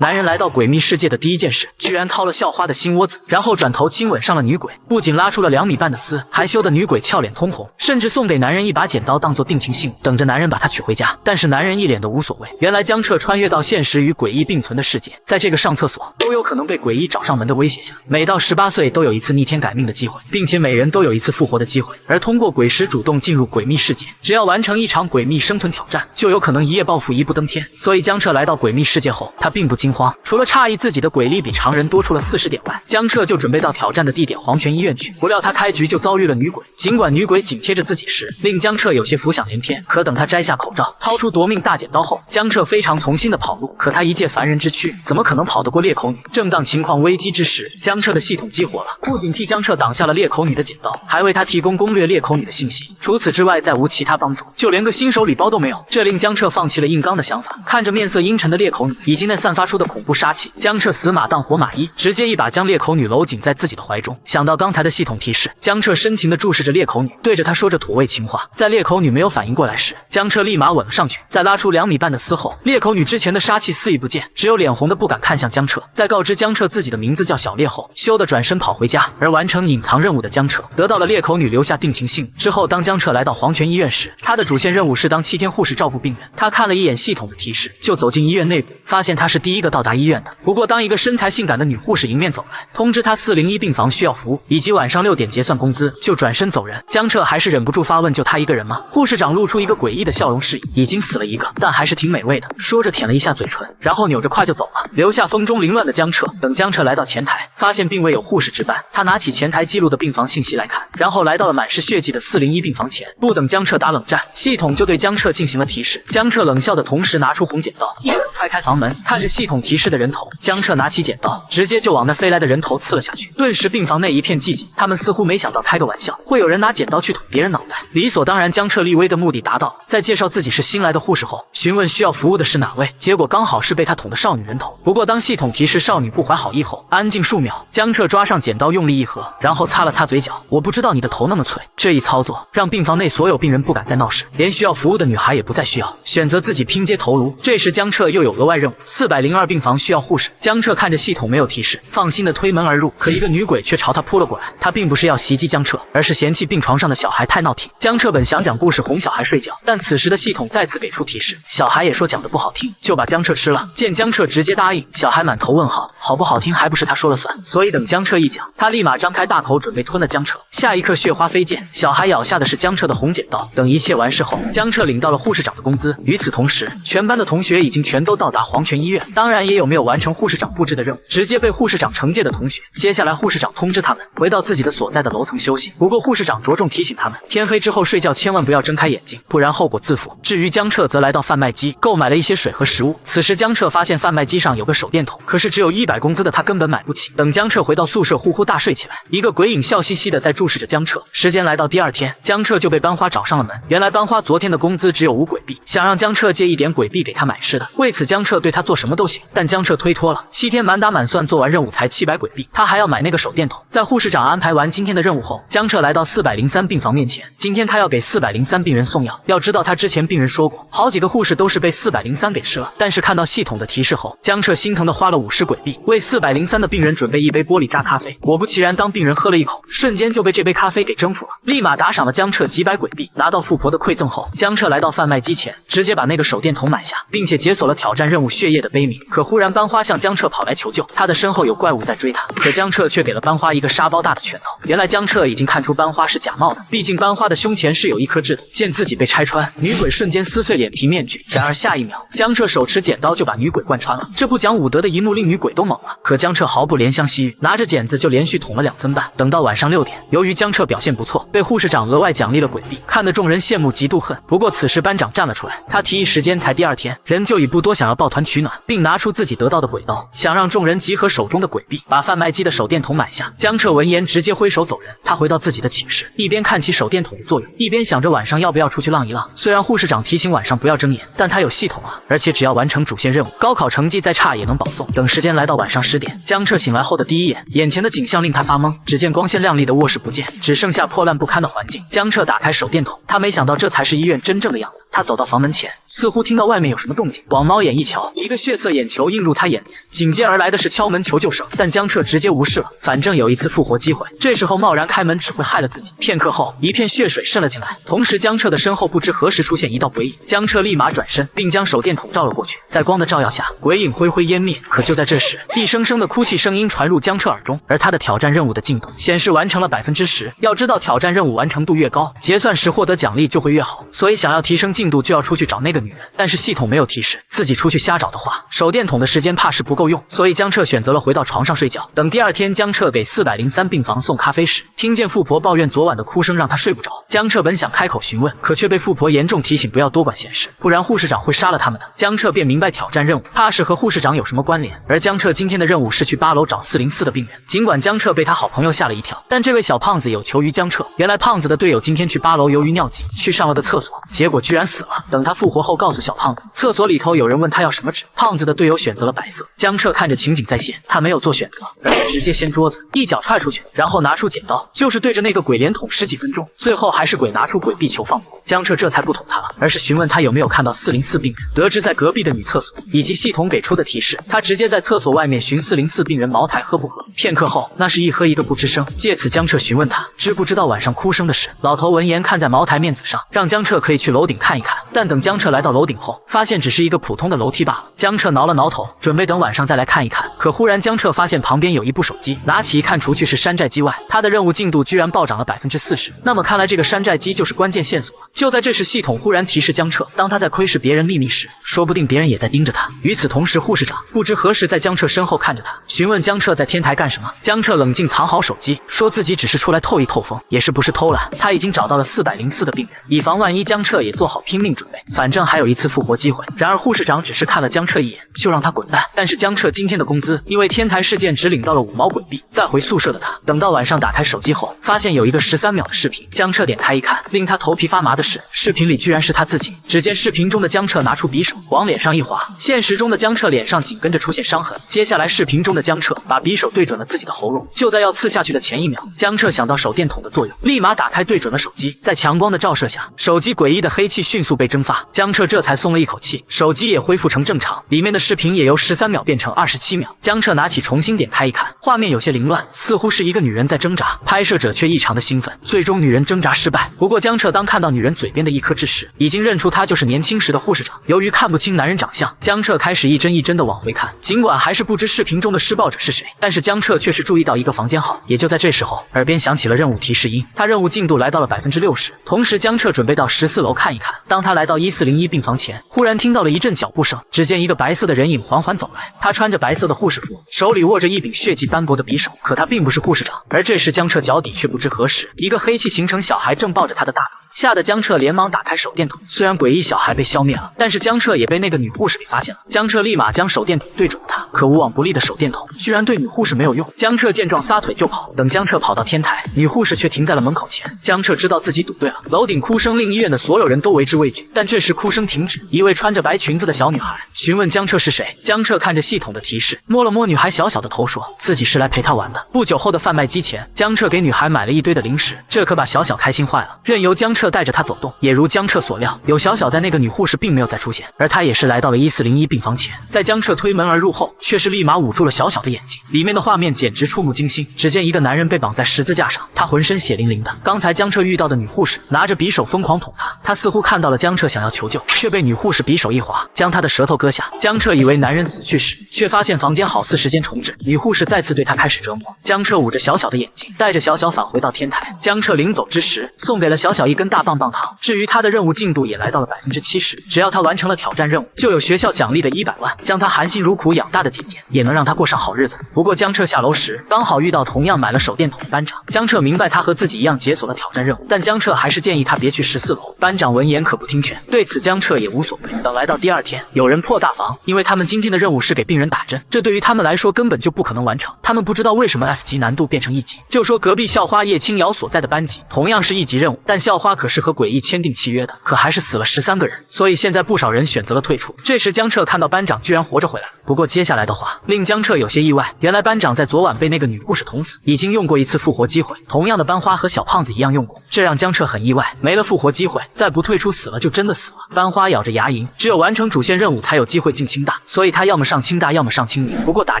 男人来到诡秘世界的第一件事，居然掏了校花的心窝子，然后转头亲吻上了女鬼，不仅拉出了2米半的丝，还羞得女鬼俏脸通红，甚至送给男人一把剪刀当做定情信物，等着男人把她娶回家。但是男人一脸的无所谓。原来江彻穿越到现实与诡异并存的世界，在这个上厕所都有可能被诡异找上门的威胁下，每到18岁都有一次逆天改命的机会，并且每人都有一次复活的机会。而通过鬼石主动进入诡秘世界，只要完成一场诡秘生存挑战，就有可能一夜暴富一步登天。所以江彻来到诡秘世界后，他并不惊慌，除了诧异自己的鬼力比常人多出了40点外，江彻就准备到挑战的地点黄泉医院去。不料他开局就遭遇了女鬼，尽管女鬼紧贴着自己时，令江彻有些浮想联翩，可等他摘下口罩，掏出夺命大剪刀后，江彻非常从心的跑路。可他一介凡人之躯，怎么可能跑得过裂口女？正当情况危机之时，江彻的系统激活了，不仅替江彻挡下了裂口女的剪刀，还为他提供攻略裂口女的信息。除此之外，再无其他帮助，就连个新手礼包都没有。这令江彻放弃了硬刚的想法。看着面色阴沉的裂口女以及那散发出的恐怖杀气，江彻死马当活马医，直接一把将裂口女搂紧在自己的怀中。想到刚才的系统提示，江彻深情地注视着裂口女，对着她说着土味情话。在裂口女没有反应过来时，江彻立马吻了上去。在拉出2米半的丝后，裂口女之前的杀气肆意不见，只有脸红的不敢看向江彻。在告知江彻自己的名字叫小烈后，羞得转身跑回家。而完成隐藏任务的江彻得到了裂口女留下定情信之后，当江彻来到黄泉医院时，他的主线任务是当7天护士照顾病人。他看了一眼系统的提示，就走进医院内部，发现他是第一个到达医院的。不过当一个身材性感的女护士迎面走来，通知他401病房需要服务，以及晚上6点结算工资，就转身走人。江彻还是忍不住发问，就他一个人吗？护士长露出一个诡异的笑容示意，已经死了一个，但还是挺美味的，说着舔了一下嘴唇，然后扭着胯就走了，留下风中凌乱的江彻。等江彻来到前台，发现并未有护士值班，他拿起前台记录的病房信息来看，然后来到了满是血迹的401病房前。不等江彻打冷战，系统就对江彻进行了提示。江彻冷笑的同时拿出红剪刀，一手踹开房门，看着系统提示的人头，江彻拿起剪刀，直接就往那飞来的人头刺了下去。顿时病房内一片寂静，他们似乎没想到开个玩笑会有人拿剪刀去捅别人脑袋。理所当然，江彻立威的目的达到了。在介绍自己是新来的护士后，询问需要服务的是哪位，结果刚好是被他捅的少女人头。不过当系统提示少女不怀好意后，安静数秒，江彻抓上剪刀用力一合，然后擦了擦嘴角，我不知道你的头那么脆。这一操作让病房内所有病人不敢再闹事，连需要服务的女孩也不再需要，选择自己拼接头颅。这时江彻又有额外任务，402病房需要护士。江彻看着系统没有提示，放心的推门而入，可一个女鬼却朝他扑了过来。她并不是要袭击江彻，而是嫌弃病床上的小孩太闹听。江彻本想讲故事哄小孩睡觉，但此时的系统再次给出提示，小孩也说讲的不好听，就把江彻吃了。见江彻直接答应，小孩满头问号，好不好听还不是他说了算。所以等江彻一讲，他立马张开大口准备吞了江彻。下一刻血花飞溅，小孩咬下的是江彻的红剪刀。等一切完事后，江彻领到了护士长的工资。与此同时，全班的同学已经全都到达黄泉医院，当然也有没有完成护士长布置的任务，直接被护士长惩戒的同学。接下来护士长通知他们回到自己的所在的楼层休息。不过护士长着重提醒他们，天黑之后睡觉千万不要睁开眼睛，不然后果自负。至于江彻则来到贩卖机购买了一些水和食物。此时江彻发现贩卖机上有个手电筒，可是只有100工资的他根本买不起。等江彻回到宿舍呼呼大睡起来，一个鬼影笑嘻嘻的在注视着江彻。时间来到第2天，江彻就被班花找上了门。原来班花昨天的工资只有5鬼币，想让江彻借一点鬼币给他买吃的。为此江彻对他做什么都行，但江彻推脱了。7天满打满算做完任务才700鬼币，他还要买那个手电筒。在护士长安排完今天的任务后，江彻来到403病房面前。今天他要给403病人送药。要知道他之前病人说过，好几个护士都是被403给吃了。但是看到系统的提示后，江彻心疼的花了50鬼币，为403的病人准备一杯玻璃榨咖啡。果不其然，当病人喝了一口，瞬间就被这杯咖啡给征服了，立马打赏了江彻几百鬼币。拿到富婆的馈赠后，江彻来到贩卖机前，直接把那个手电筒买下，并且解锁了挑战任务血液的悲鸣。可忽然班花向江彻跑来求救，他的身后有怪物在追他，可江彻却给了班花一个沙包大的拳头。原来江彻已经看出班花是假冒的，毕竟班花的胸前是有一颗痣的。见自己被拆穿，女鬼瞬间撕碎脸皮面具，然而下一秒，江彻手持剪刀就把女鬼贯穿了。这不讲武德的一幕令女鬼都懵了，可江彻毫不怜香惜玉，拿着剪子就连续捅了2分半。等到晚上6点，由于江彻表现不错，被护士长额外奖励了鬼币，看得众人羡慕嫉妒恨。不过此时班长站了出来，他提议时间才第2天，人就已不多，想要抱团取暖，并拿出自己得到的鬼刀，想让众人集合手中的鬼币，把贩卖机的手电筒买下。江彻闻言直接挥手走人。他回到自己的寝室，一边看起手电筒的作用，一边想着晚上要不要出去浪一浪。虽然护士长提醒晚上不要睁眼，但他有系统啊，而且只要完成主线任务，高考成绩再差也能保送。等时间来到晚上10点，江彻醒来后的第一眼，眼前的景象令他发懵。只见光鲜亮丽的卧室不见，只剩下破烂不堪的环境。江彻打开手电筒，他没想到这才是医院真正的样子。他走到房门前，似乎听到外面有什么动静，往猫眼一瞧，一个血色眼球映入他眼帘，紧接而来的是敲门求救声。但江彻直接无视了，反正有一次复活机会，这时候贸然开门只会害了自己。片刻后，一片血水渗了进来，同时江彻的身后不知何时出现一道鬼影，江彻立马转身，并将手电筒照了过去。在光的照耀下，鬼影灰灰湮灭。可就在这时，一声声的哭泣声音传入江彻耳中，而他的挑战任务的进度显示完成了10%。要知道挑战任务完成度越高，结算时获得奖励就会越好，所以想要提升进度就要出去找那个女人。但是系统没有提示，自己出去瞎找的话，手电筒的时间怕是不够用，所以江彻选择了回到床上睡觉。等第二天，江彻给403病房送咖啡时，听见富婆抱怨昨晚的哭声让他睡不着。江彻本想开口询问，可却被富婆严重提醒不要多管闲事，不然护士长会杀了他们的。江彻便明白挑战任务怕是和护士长有什么关联，而江彻今天的任务是去8楼找404的病人。尽管江彻被他好朋友吓了一跳，但这位小胖子有求于江彻。原来胖子的队友今天去8楼，由于尿急去上了个厕所，结果居然死了。等他复活后告诉小胖子，厕所里头有人问他要什么纸，胖子的队友选择了白色。江彻看着情景再现，他没有做选择，而是直接掀桌子，一脚踹出去，然后拿出剪刀，就是对着那个鬼连捅10几分钟，最后还是鬼拿出鬼臂求放过。江彻这才不捅他了，而是询问他有没有看到404病人。得知在隔壁的女厕所，以及系统给出的提示，他直接在厕所外面寻404病人茅台喝不喝。片刻后，那是一喝一个不吱声。借此江彻询问他知不知道晚上哭声的事。老头闻言看在茅台面子上，让江彻可以去楼顶看一看。但等江彻来到楼顶后，发现只是一个普通的楼梯罢了。江彻挠了挠头，准备等晚上再来看一看。可忽然江彻发现旁边有一部手机，拿起一看，除去是山寨机外，他的任务进度居然暴涨了40%。那么看来这个山寨机就是关键线索了。就在这时，系统忽然提示江彻，当他在窥视别人秘密时，说不定别人也在盯着他。与此同时，护士长不知何时在江彻身后看着他，询问江彻在天台干什么。江彻冷静藏好手机，说自己只是出来透一透风，也是不是偷懒。他已经找到了404的病人，以防万一，江彻也做好拼命准备，反正还有一次复活机会。然而护士长只是看了江彻一眼，就让他滚蛋。但是江彻今天的工资因为天台事件只领到了5毛鬼币。再回宿舍的他，等到晚上打开手机后，发现有一个13秒的视频。江彻点开一看，令他头皮发麻的是，视频里居然是他自己。只见视频中的江彻拿出匕首往脸上一划，现实中的江彻脸上紧跟着出现伤痕。接下来视频中的江彻把匕首对准了自己的喉咙，就在要刺下去的前一秒，江彻想到手电筒的作用，立马打开对准了手机。在强光的照射下，手机诡异的黑气迅速被蒸发，江彻这才松了一口气，手机也恢复成正常，里面的视频也由13秒变成27秒。江彻拿起重新点开一看，画面有些凌乱，似乎是一个女人在挣扎，拍摄者却异常的兴奋。最终女人挣扎失败，不过江彻当看到女人嘴边的一颗痣时，已经认出她就是年轻时的护士长。由于看不清男人长相，江彻开始一帧一帧的往回看，尽管还是不知视频中的施暴者是谁，但是江彻却是注意到一个房间号。也就在这时候，耳边响起了任务提示音，他任务进度来到了60%。同时江彻准备到14楼看一看。当他来到1401病房前，忽然听到了一阵脚步声，只见一个白色的人影缓缓走来，他穿着白色的护士服，手里握着一柄血迹斑驳的匕首，可他并不是护士长。而这时江彻脚底却不知何时，一个黑气形成小孩正抱着他的大腿，吓得江彻连忙打开手电筒。虽然诡异小孩被消灭了，但是江彻也被那个女护士给发现了。江彻立马将手电筒对准了他，可无往不利的手电筒居然对女护士没有用。江彻见状撒腿就跑，等江彻跑到天台，女护士却停在了门口前。江彻知道自己赌对了，楼顶哭声令医院的所有人都为之畏惧。但这时哭声停止，一位穿着白裙子的小女孩询问江彻是谁。江彻看着系统的提示，摸了摸女孩小小的头，说自己是来陪她玩的。不久后的贩卖机前，江彻给女孩买了一堆的零食，这可把小小开心坏了，任由江彻带着她走动。也如江彻所料，有小小在，那个女护士并没有再出现，而她也是来到了1401病房前。在江彻推门而入后，却是立马捂住了小小的眼睛，里面的画面简直触目惊心。只见一个男人被绑在十字架上，他浑身血淋淋的。刚才江彻遇到的女护士拿着匕首疯狂捅他，他似乎看到了江彻想要求救，却被女护士匕首一划，将他的舌头割下。江彻以为男人死去时，却发现房间好似时间重置，女护士再次对他开始折磨。江彻捂着小小的眼睛，带着小小返回到天台。江彻临走之时，送给了小小一根大棒棒糖。至于他的任务进度也来到了70%，只要他完成了挑战任务，就有学校奖励的100万，将他含辛茹苦养大的姐姐也能让他过上好日子。不过江彻下楼时，刚好遇到同样买了手电筒的班长。江彻明白他和自己一样解锁了挑战任务，但江彻还是建议他别去14楼。班长闻言可不听劝，对此江彻也无所谓。等来到第二天，有人破大房，因为他们今天的任务是给病人打针，这对于他们来说根本就不可能完成。他们不知道为什么 F 级难度变成1级，就说隔壁校花叶青瑶所在的班级同样是1级任务，但校花可是和诡异签订契约的，可还是死了13个人，所以现在不少人选择了退出。这时江彻看到班长居然活着回来了，不过接下来的话话，令江彻有些意外。原来班长在昨晚被那个女护士捅死，已经用过一次复活机会，同样的班花和小胖子一样用过，这让江彻很意外。没了复活机会，再不退出死了就真的死了。班花咬着牙龈，只有完成主线任务才有机会进清大，所以他要么上清大，要么上清理。不过打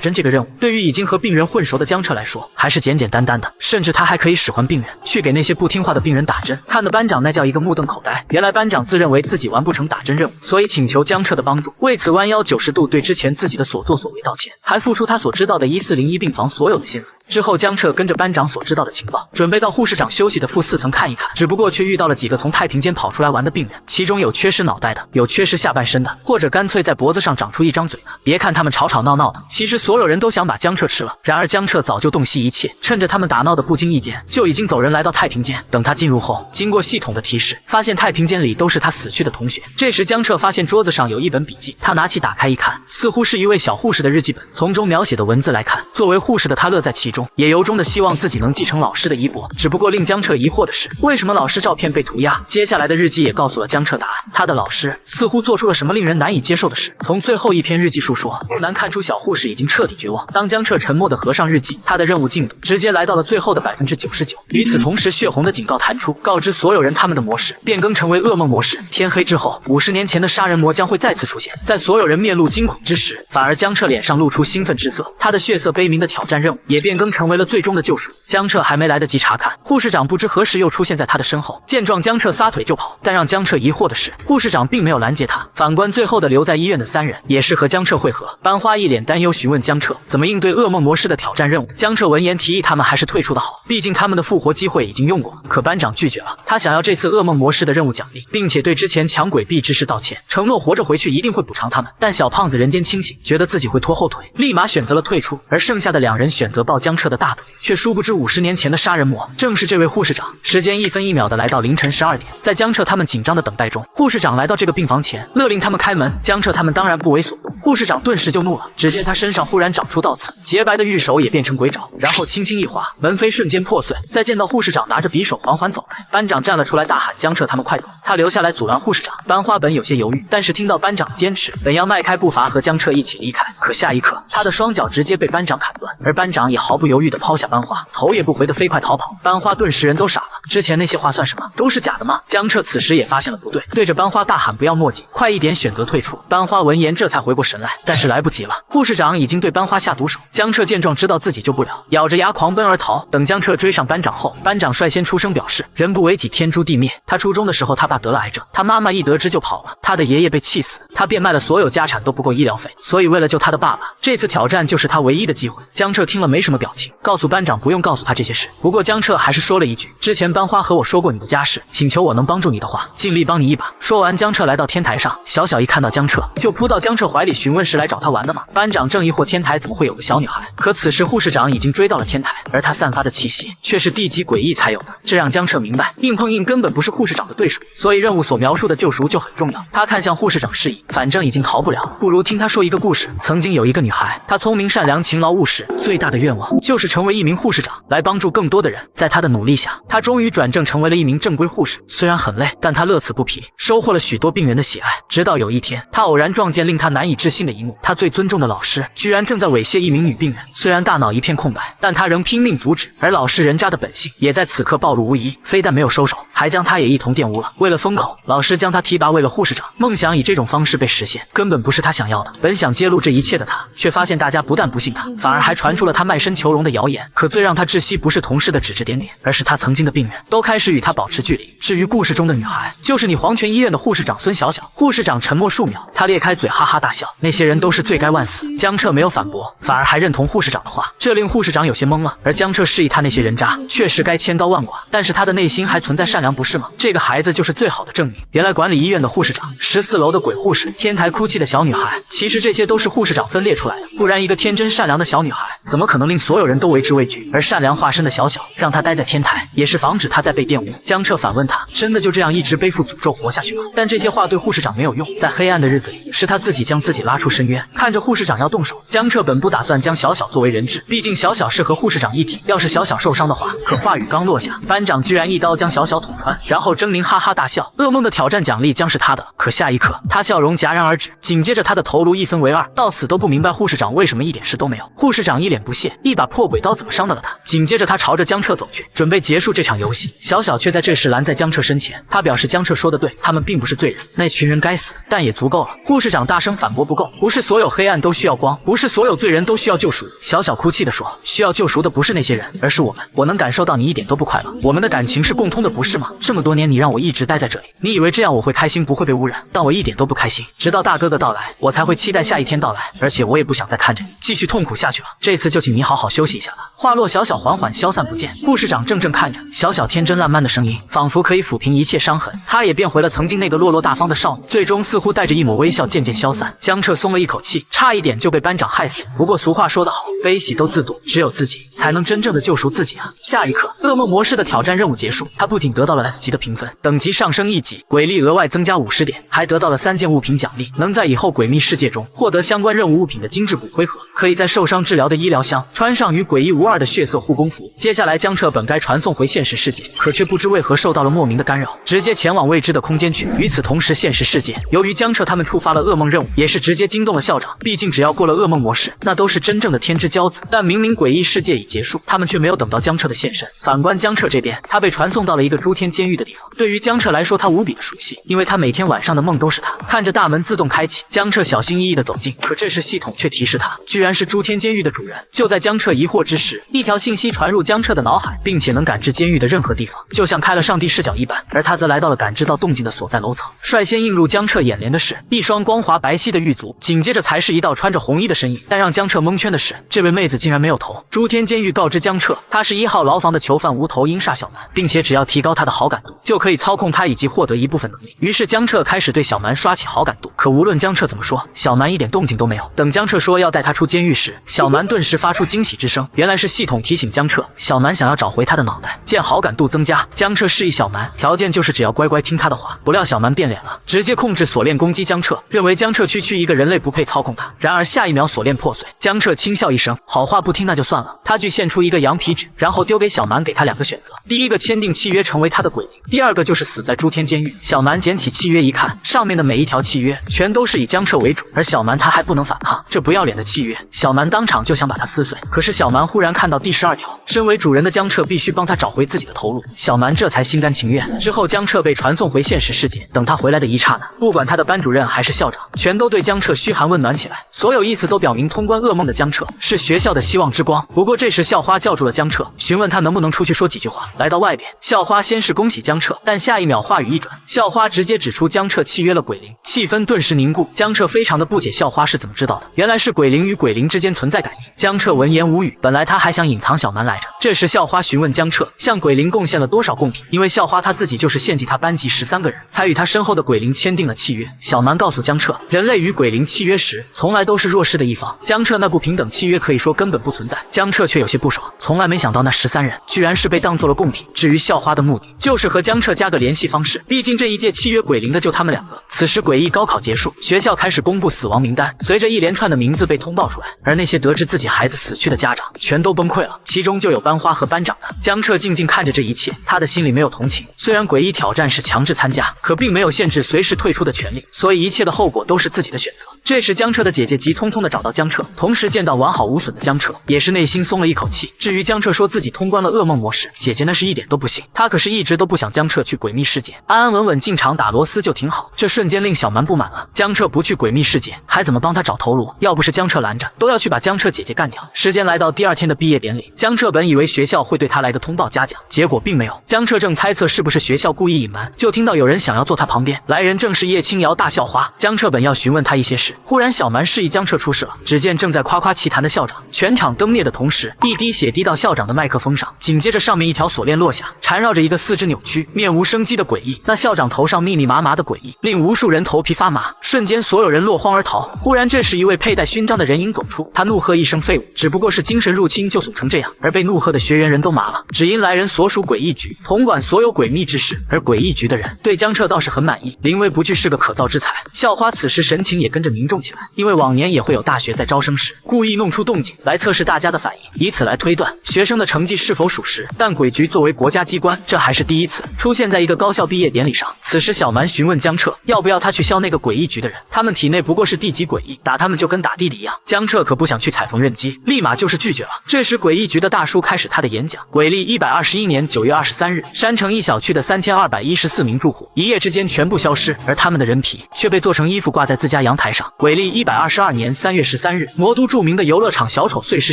针这个任务，对于已经和病人混熟的江彻来说，还是简简单单的，甚至他还可以使唤病人去给那些不听话的病人打针，看得班长那叫一个目瞪口呆。原来班长自认为自己完不成打针任务，所以请求江彻的帮助，为此弯腰90度对之前自己的所作所为道歉，还付出他所知道的1401病房所有的线索。之后江彻跟着班长所知道的情报，准备到护士长休息的负4层看一看，只不过却遇到了几个从太平间跑出来玩的病人，其中有缺失脑袋的，有缺失下半身的，或者干脆在脖子上长出一张嘴的。别看他们吵吵闹闹的，其实所有人都想把江彻吃了。然而江彻早就洞悉一切，趁着他们打闹的不经意间，就已经走人来到太平间。等他进入后，经过系统的提示，发现太平间里都是他死去的同学。这时江彻发现桌子上有一本笔记，他拿起打开一看，似乎是一位小护士的日记本。从中描写的文字来看，作为护士的他乐在其中，也由衷的希望自己能继承老师的衣钵。只不过令江彻疑惑的是，为什么老师照片被涂鸦？接下来的日记也告诉了江彻答案，他的老师似乎做出了什么令人难以接受的事。从最后一篇日记述说，不难看出小护士已经彻底绝望。当江彻沉默地合上日记，他的任务进度直接来到了最后的99%。与此同时，血红的警告弹出，告知所有人他们的模式变更成为噩梦模式。天黑之后，50年前的杀人魔将会再次出现。在所有人面露惊恐之时，反而江彻脸上露出兴奋之色。他的血色悲鸣的挑战任务也变更成为了最终的救赎。江彻还没来得及查看，护士长不知何时又出现在他的身后。见状，江彻撒腿就跑。但让江彻疑惑的是，护士长并没有拦截他。反观最后的留在医院的3人，也是和江彻会合。班花一脸担忧询问江彻怎么应对噩梦模式的挑战任务。江彻闻言提议他们还是退出的好，毕竟他们的复活机会已经用过了。可班长拒绝了，他想要这次噩梦模式的任务奖励，并且对之前抢鬼币之事道歉，承诺活着回去一定会补偿他们。但小胖子人间清醒，觉得自己会拖后腿，立马选择了退出。而剩下的2人选择抱江彻的大腿，却殊不知50年前的杀人魔正是这位护士长。时间1分1秒的来到凌晨12点，在江彻他们紧张的等待中，护士长来到这个病房前，勒令他们开门。江彻他们当然不为所动，护士长顿时就怒了，只见他身上忽然长出倒刺，洁白的玉手也变成鬼爪，然后轻轻一划，门扉瞬间破碎。再见到护士长拿着匕首缓缓走来，班长站了出来，大喊江彻他们快走，他留下来阻拦护士长。班花本有些犹豫，但是听到班长的坚持，本要迈开步伐和江彻一起离开，可下一刻他的双脚直接被班长砍断，而班长也毫不犹豫地抛下班花，头也不回地飞快逃跑。班花顿时人都傻了，之前那些话算什么？都是假的吗？江彻此时也发现了不对，对着班花大喊不要墨迹，快一点选择退出。班花闻言这才回过神来，但是来不及了，护士长已经对班花下毒手。江彻见状知道自己救不了，咬着牙狂奔而逃。等江彻追上班长后，班长率先出声表示人不为己天诛地灭。他初中的时候他爸得了癌症，他妈妈一得知就跑了，他的爷爷被气死，他变卖了所有家产都不够医疗费，所以为了救他的爸爸，这次挑战就是他唯一的机会。江彻听了没什么表情，告诉班长不用告诉他这些事。不过江彻还是说了一句，之前班花和我说过你的家事，请求我能帮助你的话，尽力帮你一把。说完，江彻来到天台上，小小一看到江彻就扑到江彻怀里询问是来找他玩的吗？班长正疑惑天台怎么会有个小女孩，可此时护士长已经追到了天台，而他散发的气息却是地级诡异才有的，这让江彻明白硬碰硬根本不是护士长的对手，所以任务所描述的救赎就很重要。他看向护士长示意，反正已经逃不了，不如听他说一个故事。曾经有一个女孩，她聪明善良勤劳务实，最大的愿望就是成为一名护士长，来帮助更多的人。在她的努力下，她终于转正成为了一名正规护士，虽然很累，但她乐此不疲，收获了许多病人的喜爱。直到有一天，她偶然撞见令她难以置信的一幕，她最尊重的老师居然正在猥亵一名女病人，虽然大脑一片空白，但她仍拼命阻止，而老实人渣的本性也在此刻暴露无遗，非但没有收手，还将她也一同玷污了。为了封口，老师将她提拔为了护士长，梦想以这种方式被实现，根本不是她想要的。本想揭露这一切的她，却发现大家不但不信她，反而还传出了她卖身求荣的谣言。可最让她窒息不是同事的指指点点，而是她曾经的病人都开始与她保持距离。至于故事中的女孩，就是你黄泉医院的护士长孙小小。护士长沉默数秒，她裂开嘴哈哈大笑，那些人都是罪该万死。江彻没有反驳，反而还认同护士长的话，这令护士长有些懵了。而江彻示意他那些人渣确实该千刀万剐，但是他的内心还存在善良，不是吗？这个孩子就是最好的证明。原来管理医院的护士长，14楼的鬼护士，天台哭泣的小女孩，其实这些都是护士长分裂出来的，不然一个天真善良的小女孩怎么可能令所有人都为之畏惧？而善良化身的小小，让他待在天台，也是防止他再被玷污。江彻反问他：真的就这样一直背负诅咒活下去吗？但这些话对护士长没有用，在黑暗的日子里，是他自己将自己拉出深渊。看着护士长要动手，江彻本不打算将小小作为人质，毕竟小小是和护士长一体。要是小小受伤的话，可话语刚落下，班长居然一刀将小小捅穿，然后狰狞哈哈大笑。噩梦的挑战奖励将是他的。可下一刻，他笑容戛然而止，紧接着他的头颅一分为二，到死都不明白护士长为什么一点事都没有。护士长一脸不屑，一把破鬼刀怎么伤到了他？紧接着他朝着江彻走去，准备结束这场游戏。小小却在这时拦在江彻身前，他表示江彻说的对，他们并不是罪人，那群人该死，但也足够了。护士长大声反驳不够，不是所有黑暗都需要光，不是所有罪人都需要救赎。小小哭泣地说，需要救赎的不是那些人，而是我们。我能感受到你一点都不快乐，我们的感情是共通的，不是吗？这么多年你让我一直待在这里，你以为这样我会开心，不会被污染，但我一点都不开心。直到大哥的到来，我才会期待下一天到来，而且我也不想再看着你继续痛苦下去了。这次就请你好好休息一下吧。话落，小小缓缓消散不见。护士长怔怔看着小小天真烂漫的声音，仿佛可以抚平一切伤痕，她也变回了曾经那个落落大方的少女，最终似乎带着一抹微笑渐渐消散。江彻松了一口气，差一点就被班长害死。不过俗话说得好，悲喜都自度，只有自己才能真正的救赎自己啊！下一刻，噩梦模式的挑战任务结束，他不仅得到了 S 级的评分，等级上升1级，鬼力额外增加50点，还得到了3件物品奖励，能在以后诡秘世界中获得相关任务物品的精致骨灰盒，可以在受伤治疗的医疗箱穿上与诡异无二的血色护工服。接下来，江彻本该传送回现实世界，可却不知为何受到了莫名的干扰，直接前往未知的空间去。与此同时，现实世界由于江彻他们触发了噩梦任务，也是直接惊动了校长。毕竟只要过了噩梦模式，那都是真正的天之骄子。但明明诡异世界已结束，他们却没有等到江彻的现身。反观江彻这边，他被传送到了一个诸天监狱的地方。对于江彻来说，他无比的熟悉，因为他每天晚上的梦都是他。看着大门自动开启，江彻小心翼翼地走近，可这时系统却提示他，居然是诸天监狱的主人。就在江彻疑惑之时，一条信息传入江彻的脑海，并且能感知监狱的任何地方，就像开了上帝视角一般。而他则来到了感知到动静的所在楼层，率先映入江彻眼帘的是一双光滑白皙的玉足，紧接着才是一道穿着红衣的身影。但让江彻蒙圈的是，这位妹子竟然没有头。诸天监狱告知江彻，她是1号牢房的囚犯无头鹰煞小蛮，并且只要提高她的好感度，就可以操控她以及获得一部分能力。于是江彻开始对小蛮刷起好感度，可无论江彻怎么说，小蛮一点动静都没有。等江彻说要带她出监狱时，小蛮顿时发出惊喜之声，原来是系统提醒江彻，小蛮想要找回他的脑袋。见好感度增加，江彻示意小蛮，条件就是只要乖乖听他的话。不料小蛮变脸了，直接控制锁链攻击江彻，认为江彻区区一个人类不配操控他。然而下一秒锁链破碎，江彻轻笑一声，好话不听那就算了。他具现出一个羊皮纸，然后丢给小蛮，给他2个选择：第一个签订契约成为他的鬼灵，第二个就是死在诸天监狱。小蛮捡起契约一看，上面的每一条契约全都是以江彻为主，而小蛮他还不能反抗，这不要脸的契约，小蛮当场就想把它撕碎。可是小蛮忽然看到第12条，身为主人的江彻必须帮他找回自己的头颅，小蛮这才心甘情愿。之后江彻被传送回现实世界，等他回来的一刹那，不管他的班主任还是校长，全都对江彻嘘寒问暖起来，所有意思都表明通关噩梦的江彻是学校的希望之光。不过这时校花叫住了江彻，询问他能不能出去说几句话。来到外边，校花先是恭喜江彻，但下一秒话语一转，校花直接指出江彻契约了鬼灵，气氛顿时凝固。江彻非常的不解校花是怎么知道的，原来是鬼灵与鬼灵之间存在感应。江彻闻言无语，本来他还想隐藏小蛮来着。这时校花询问江彻向鬼灵贡献了多少贡品，因为校花他自己就是献祭他班级13个人，才与他身后的鬼灵签订了契约。小蛮告诉江彻，人类与鬼灵契约时从来都是弱势的一方，江彻那不平等契约可以说根本不存在。江彻却有些不爽，从来没想到那13人居然是被当做了贡品。至于校花的目的，就是和江彻加个联系方式，毕竟这一届契约鬼灵的就他们2个。此时诡异高考结束，学校开始公布死亡名单，随着一连串的名字被通报出来，而那些得知自己孩子死去的家长全都崩溃了，其中就有班花和班长的。江彻静静看着这一切，他的心里没有同情。虽然诡异挑战是强制参加，可并没有限制随时退出的权利，所以一切的后果都是自己的选择。这时江彻的姐姐急匆匆地找到江彻，同时见到完好无损的江彻，也是内心松了一口气。至于江彻说自己通关了噩梦模式，姐姐那是一点都不信，她可是一直都不想江彻去诡秘世界，安安稳稳进场打螺丝就挺好。这瞬间令小蛮不满了，江彻不去诡秘世界，还怎么帮他找头颅？要不是江彻拦着，都要去把江彻姐姐干掉。时间来到第2天的毕业典礼，江彻本以为学校会对他来个通报嘉奖，结果并没有。江彻正猜测是不是学校故意隐瞒，就听到有人想要坐他旁边，来人正是叶青瑶大校花。江彻本要询问他一些事，忽然小蛮示意江彻出事了。只见正在夸夸其谈的校长，全场灯灭的同时，一滴血滴到校长的麦克风上，紧接着上面一条锁链落下，缠绕着一个四肢扭曲、面无生机的诡异。那校长头上密密麻麻的诡异，令无数人头皮发麻，瞬间所有人落荒而逃。忽然，这时一位佩戴勋章的人影走出，他怒喝一声：“废物！只不过是精神入侵就怂成这样。”而被怒喝的学员人都麻了，只因来人所属诡异局，统管所有诡秘之事。而诡异局的人对江彻倒是很满意，临危不惧是个可造之才。校花此时神情也跟着凝重起来，因为往年也会有大学在招生时故意弄出动静来测试大家的反应，以此来推断学生的成绩是否属实。但诡局作为国家机关，这还是第一次出现在一个高校毕业典礼上。此时小蛮询问江彻要不要他去消那个诡异局的人，他们体内不过是地级诡异，打他们就跟打弟弟一样。江彻可不想去踩缝纫机，立马就是拒绝了。这时诡异局的大叔开始他的演讲。诡历121年9月23日，山城一小区的3214名住户一夜之间全部消失，而他们的人皮却被做成衣服挂在自家阳台上。诡历122年3月13日，魔都著名的游乐场小丑碎尸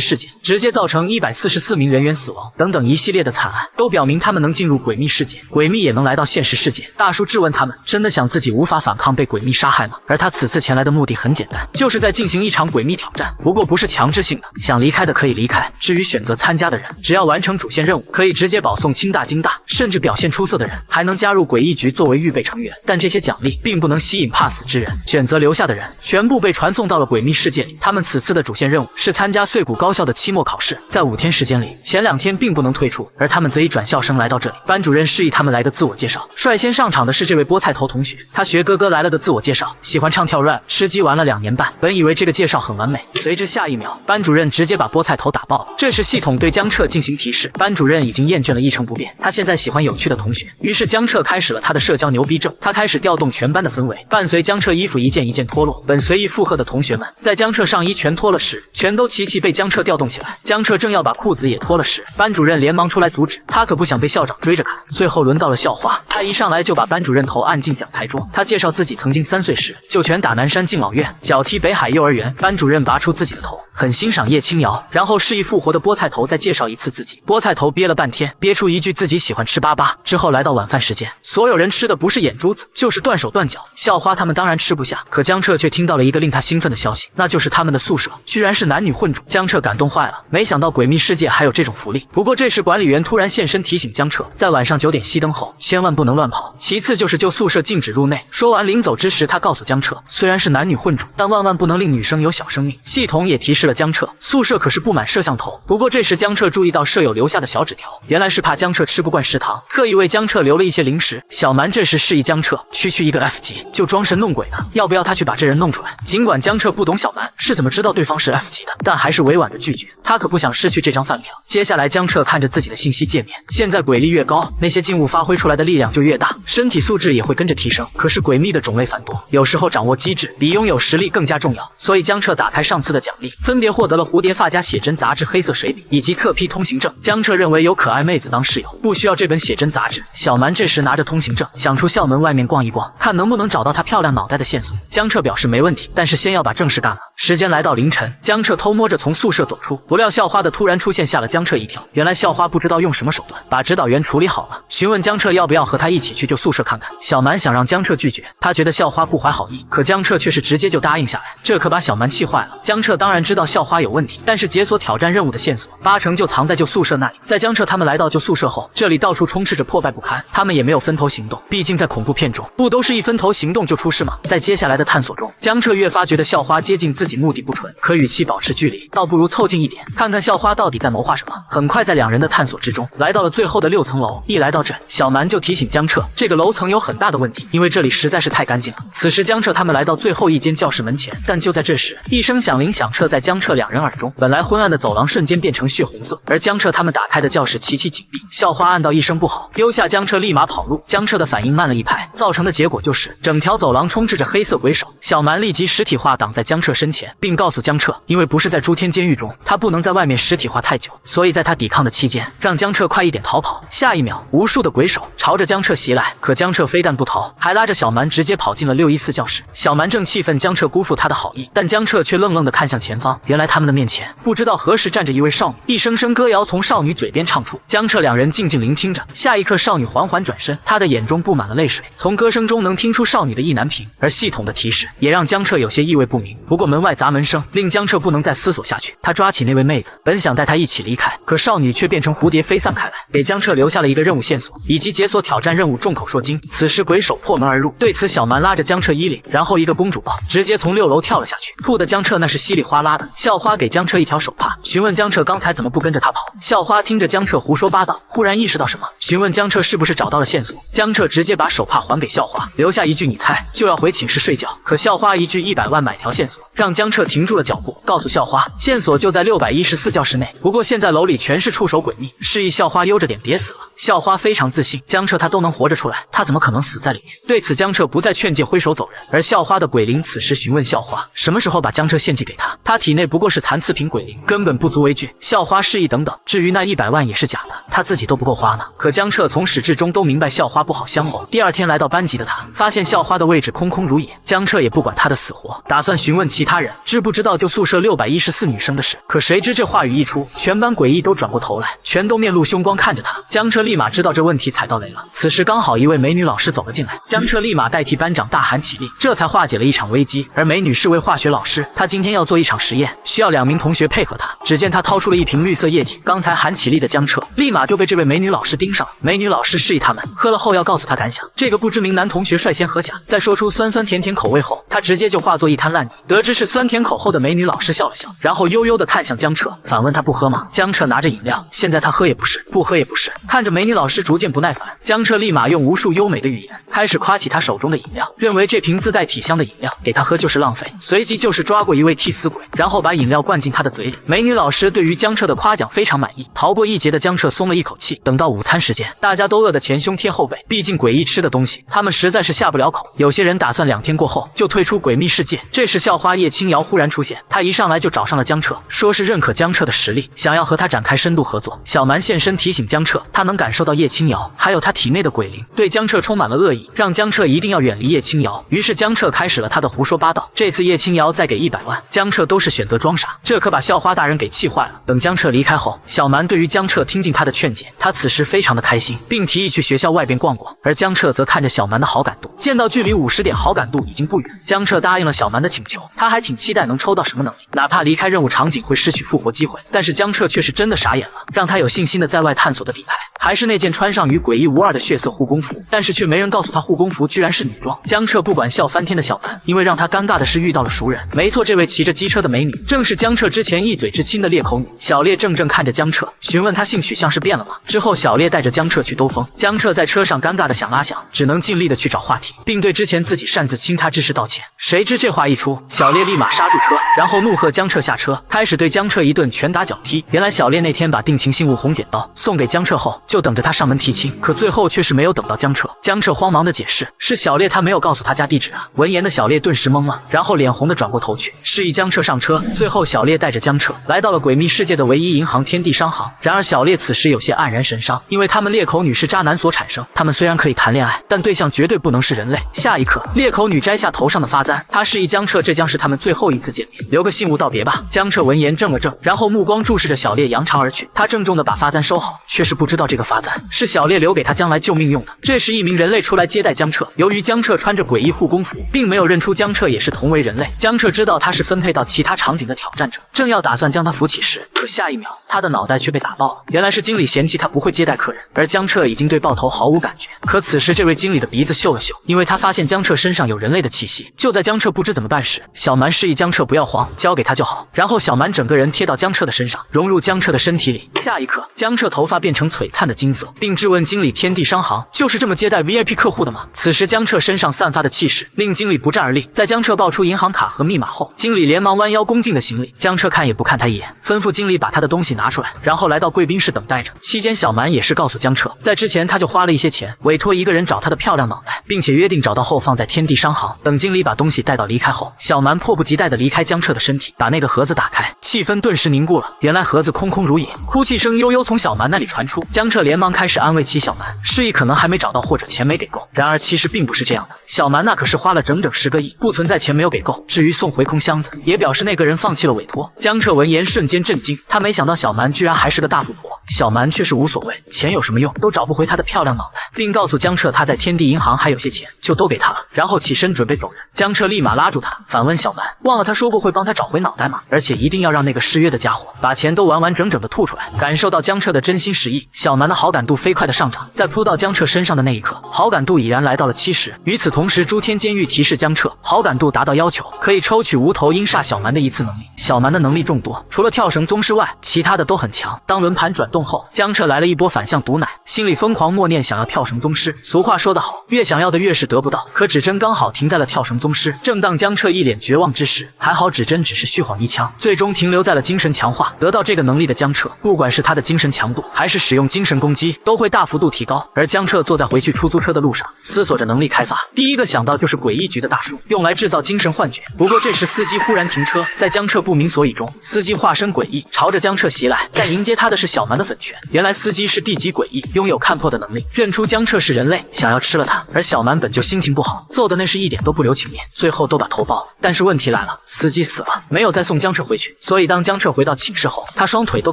事件，直接造成144名人员死亡，等等一系列的惨案，都表明他们能进入诡秘世界，诡秘也能来到现实世界。大叔质问他们，真的想自己无法反抗被诡秘杀害吗？而他此次前来的目的很简单，就是在进行一场诡秘挑战，不过不是强制性的，想离开的可以离开，至于选择参加的人，只要完成主线任务，可以直接保送清大、京大，甚至表现出色的人还能加入诡异局作为预备成员。但这些奖励并不能吸引怕死之人，选择留下的人全部被传送到了诡秘世界里。他们此次的主线任务是参加穗谷高校的期末考试，在5天时间里，前2天并不能退出，而他们则以转校生来到这里。班主任示意他们来个自我介绍，率先上场的是这位菠菜头同学，他学哥哥来了个自我介绍，喜欢唱跳 rap， 吃鸡玩了2年半。本以为这个介绍很完美，随着下一秒，班主任直接把菠菜头打爆了。这时系统对江彻进行提示，班主任已经厌倦了一成不变，他现在喜欢有趣的同学。于是江彻开始了他的社交牛逼症，他开始调动全班的氛围，伴随江彻衣服一件一件脱落，本随意附和的同学们在江彻上衣全脱了时，全都齐齐被江彻调动起来。江彻正要把裤子也脱了时，班主任连忙出来阻止，他可不想被校长追着看。最后轮到了校花，他一上来就把班主任头按进讲台桌，他介绍自己曾经3岁时就拳打南山敬老院，脚踢北海幼儿园。班主任拔出自己的头，很欣赏叶青瑶，然后示意复活的菠菜头再介绍一次自己。菠菜头憋了半天，憋出一句自己喜欢吃粑粑。之后来到晚饭时间，所有人吃的不是眼珠子，就是断手断脚。校花他们当然吃不下，可江彻却听到了一个令他兴奋的消息，那就是他们的宿舍居然是男女混住。江彻感动坏了，没想到诡秘世界还有这种福利。不过这时管理员突然现身提醒江彻，在晚上9点熄灯后千万不能乱跑，其次就是就宿舍禁止入内。说完临走之时，他告诉江彻，虽然是男女混住，但万万不能令女生有小生命。系统也提示了江彻，宿舍可是布满摄像头。不过这时江彻注意到舍友留下的小纸条，原来是怕江彻吃不惯食堂，特意为江彻留了一些零食。小蛮这时示意江彻，区一个 F 级就装神弄鬼的，要不要他去把这人弄出来？尽管江彻不懂小蛮是怎么知道对方是 F 级的，但还是委婉的拒绝，他可不想失去这张饭票。接下来江彻看着自己的信息界面，现在鬼力越高，那些静物发挥出来的力量就越大，身体素质也会跟着提升。可是诡秘的种类繁多，有时候掌握机制比拥有实力更加重要。所以江彻打开上次的奖励，分别获得了蝴蝶发夹写真杂志、黑色水笔以及特批通行证。江彻认为有可爱妹子当室友，不需要这本写真杂志。小蛮这时拿着通行证，想出校门外面逛一逛，看能不能找到她漂亮脑袋的线索。江彻表示没问题，但是先要把正事干了。时间来到凌晨，江彻偷摸着从宿舍走出，不料校花的突然出现吓了江彻一跳。原来校花不知道用什么手段把指导员处理好了，询问江彻要不要和他一起去旧宿舍看看。小蛮想让江彻拒绝，他觉得校花不怀好意，可江彻却是直接就答应下来，这可把小蛮气坏了。江彻当然知道校花有问题，但是解锁挑战任务的线索8成就藏在旧宿舍那里。在江彻他们来到旧宿舍后，这里到处充斥着破败不堪，他们也没有分头行动，毕竟在恐怖片中不都是一分头行动就出事吗？在接下来的探索中，江彻越发觉得校花接近自己目的不纯，可与其保持距离，倒不如凑近一点，看看校花到底在谋划什么。很快在2人的探索之中，来到了最后的6层楼。一来到这，小蛮就提醒江彻，这个楼层有很大的问题，因为这里实在是太干净了。此时江彻他们来到最后一间教室门前，但就在这时，一声响铃响彻在江彻2人耳中，本来昏暗的走廊瞬间变成血红色，而江彻他们打开的教室齐齐紧闭。校花按到一声不好，丢下江彻立马跑路。江彻的反应慢了一拍，造成的结果就是整条走廊充斥着黑色鬼手。小蛮立即实体化挡在江彻身前，并告诉江彻，因为不是在诸天监狱中，他不能在外面实体化太久，所以在他抵抗的期间，让江彻快一点逃跑。下一秒，无数的鬼手朝着江彻袭来，可江彻非但不逃，还拉着小蛮直接跑进了614教室。小蛮正气愤江彻辜负他的好意，但江彻却愣愣地看向前方，原来他们的面前不知道何时站着一位少女，一声声歌谣从少女嘴边唱出。江彻2人静静聆听着，下一刻少女缓缓转身，她的眼中布满了泪水，从歌声中能听出少女的意难平。而系统的提示也让江彻有些意味不明。不过门外砸门声令江彻不能再思索下去，他抓起那位妹子本想带她一起离开，可少女却变成蝴蝶飞散开来，给江彻留下了一个任务线索，以及解锁挑战任务众口铄金。此时鬼手破门而入，对此小蛮拉着江彻衣领，然后一个公主抱，直接从6楼跳了下去，吐的江彻那是稀里哗啦的。校花给江彻一条手帕，询问江彻刚才怎么不跟着他跑。校花听着江彻胡说八道，忽然意识到什么，询问江彻是不是找到了线索。江彻直接把手帕还给校花，留下一句你猜，就要回寝室睡觉。可校花一句100万买条线索，让江彻停住了脚步，告诉校花线索就在614教室内，不过现在楼里全是触手诡秘，示意校花悠着点别死了。校花非常自信，江彻他都能活着出来，他怎么可能死在里面？对此江彻不再劝诫，挥手走人。而校花的鬼灵此时询问校花什么时候把江彻献祭给他，他体内不过是残次品鬼灵，根本不足为惧。校花示意等等，至于那100万也是假的，他自己都不够花呢。可江彻从始至终都明白校花不好相哄。第二天来到班级的他，发现校花的位置空空如也，江彻也不管他的死活，打算询问其他人知不知道就宿舍614女生的事。可谁知这话语一出，全班诡异都转过头来，全都面露凶光看着他。江彻立马知道这问题踩到雷了。此时刚好一位美女老师走了进来，江彻立马代替班长大喊起立，这才化解了一场危机。而美女是位化学老师，她今天要做一场实验，需要2名同学配合她。只见她掏出了一瓶绿色液体，刚才喊起立的江彻立马就被这位美女老师盯上了。美女老师示意他们喝了后要告诉他感想。这个不知名男同学率先喝下，在说出酸酸甜甜口味后，他直接就化作一滩烂泥。得知是酸甜口后的美女老师笑了笑，然后悠悠地看向江彻，反问他不喝吗？江彻拿着饮料，现在他喝也不是，不喝也不是。看着美女老师逐渐不耐烦，江彻立马用无数优美的语言开始夸起他手中的饮料，认为这瓶自带体香的饮料给他喝就是浪费，随即就是抓过一位替死鬼，然后把饮料灌进他的嘴里。美女老师对于江彻的夸奖非常满意，逃过一劫的江彻松了一口气。等到午餐时间，大家都饿得前胸贴后背，毕竟诡异吃的东西他们实在是下不了口，有些人打算2天过后就退出诡秘世界。这时校花叶青瑶忽然出现，她一上来就找上了江彻，说是认可江彻的实力，想要和他展开深度合作。小蛮现身提醒江彻，他能感受到叶青瑶还有他体内的鬼灵，对江彻充满了恶意，让江彻一定要远离叶青瑶。于是江彻开始了他的胡说八道，这次叶青瑶再给100万，江彻都是选择装傻，这可把校花大人给气坏了。等江彻离开后，小蛮对于江彻听进他的劝解，他此时非常的开心，并提议去学校外边逛逛。而江彻则看着小蛮的好感度，见到距离50点好感度已经不远，江彻答应了小蛮的请求，他还挺期待能抽到什么能力，哪怕离开任务场景会失去复活机会。但是江彻却是真的傻眼了，让他有信心的在外探索的底牌还是那件穿上与诡异无二的血色护工服，但是却没人告诉他护工服居然是女装。江彻不管笑翻天的小蛮，因为让他尴尬的是遇到了熟人，没错，这位骑着机车的美女正是江彻之前一嘴之亲的裂口女。小烈怔怔看着江彻，询问他性取向是变了吗？之后小烈带着江彻去兜风，江彻在车上尴尬的想啊想，只能尽力的去找话题，并对之前自己擅自亲他之事道歉。谁知这话一出，小烈立马刹住车，然后怒喝江彻下车，开始对江彻一顿拳打脚踢。原来小烈那天把定情信物红剪刀送给江彻后，就等着他上门提亲，可最后却是没有等到江彻。江彻慌忙的解释，是小烈他没有告诉他家地址啊。闻言的小烈顿时懵了，然后脸红的转过头去，示意江彻上车。最后小烈带着江彻来到了诡秘世界的唯一银行天地商行。然而小烈此时有些黯然神伤，因为他们裂口女是渣男所产生，他们虽然可以谈恋爱，但对象绝对不能是人类。下一刻，裂口女摘下头上的发簪，她示意江彻这将是他们最后一次见面，留个信物道别吧。江彻闻言怔了怔，然后目光注视着小烈扬长而去。他郑重的把发簪收好，却是不知道这个发簪是小烈留给他将来救命用的。这时一名人类出来接待江彻，由于江彻穿着诡异护工服，并没有认出江彻也是同为人类。江彻知道他是分配到其他场景的挑战者，正要打算将他扶起时，可下一秒他的脑袋却被打爆了。原来是经理嫌弃他不会接待客人，而江彻已经对爆头毫无感觉。可此时这位经理的鼻子嗅了嗅，因为他发现江彻身上有人类的气息。就在江彻不知怎么办时，小蛮示意江彻不要慌，交给他就好。然后小蛮整个人贴到江彻的身上，融入江彻的身体里。下一刻，江彻头发变成璀璨的金色，并质问经理天地商行就是这么接待 VIP 客户的吗？此时江彻身上散发的气势令经理不战而栗。在江彻报出银行卡和密码后，经理连忙弯腰恭敬的行礼。江彻看也不看他一眼，吩咐经理把他的东西拿出来，然后来到贵宾室等待着。期间小蛮也是告诉江彻，在之前他就花了一些钱委托一个人找他的漂亮脑袋，并且约定找到后放在天地商行。等经理把东西带到离开后，小蛮迫不及待的离开江彻的身体，把那个盒子打开，气氛顿时凝固了。原来盒子空空如也，哭泣声悠悠从小蛮那里传出。江彻连忙开始安慰起小蛮，示意可能还没找到或者钱没给够。然而其实并不是这样的，小蛮那可是花了整整10个亿，不存在钱没有给够。至于送回空箱子，也表示那个人放弃了委托。江彻闻言瞬间震惊，他没想到小蛮居然还是个大赌婆。小蛮却是无所谓，钱有什么用，都找不回他的漂亮脑袋，并告诉江彻他在天地银行还有些钱，就都给他了，然后起身准备走人。江彻立马拉住他，反问小蛮，忘了他说过会帮他找回脑袋吗？而且一定要让那个失约的家伙把钱都完完整整的吐出来。感受到江彻的真心实意，小蛮的好感度飞快的上涨，在扑到江彻身上的那一刻，好感度已然来到了70。与此同时，诸天监狱提示江彻，好感度达到要求，可以抽取无头鹰煞小蛮的一次能力。小蛮的能力众多，除了跳绳宗师外，其他的都很强。当轮盘转动后，江彻来了一波反向毒奶，心里疯狂默念想要跳绳宗师。俗话说得好，越想要的越是得不到，可指针刚好停在了跳绳宗师。正当江彻一脸绝望之时，还好指针只是虚晃一枪，最终停留在了精神强化。得到这个能力的江彻，不管是他的精神强度，还是使用精神攻击，都会大幅度提高。而江彻坐在回去出租车的路上，思索着能力开发，第一个想到就是诡异局的大树，用来制造精神幻觉。不过这时司机忽然停车，在江彻不明所以中，司机化身诡异，朝着江彻袭来，但迎接他的是小蛮的粉拳。原来司机是地级诡异，拥有看破的能力，认出江彻是人类，想要吃了他。而小蛮本就心情不好，揍的那是一点都不留情面，最后都把头爆了。但是问题来了，司机死了，没有再送江彻回去，所以当江彻回到寝室后，他双腿都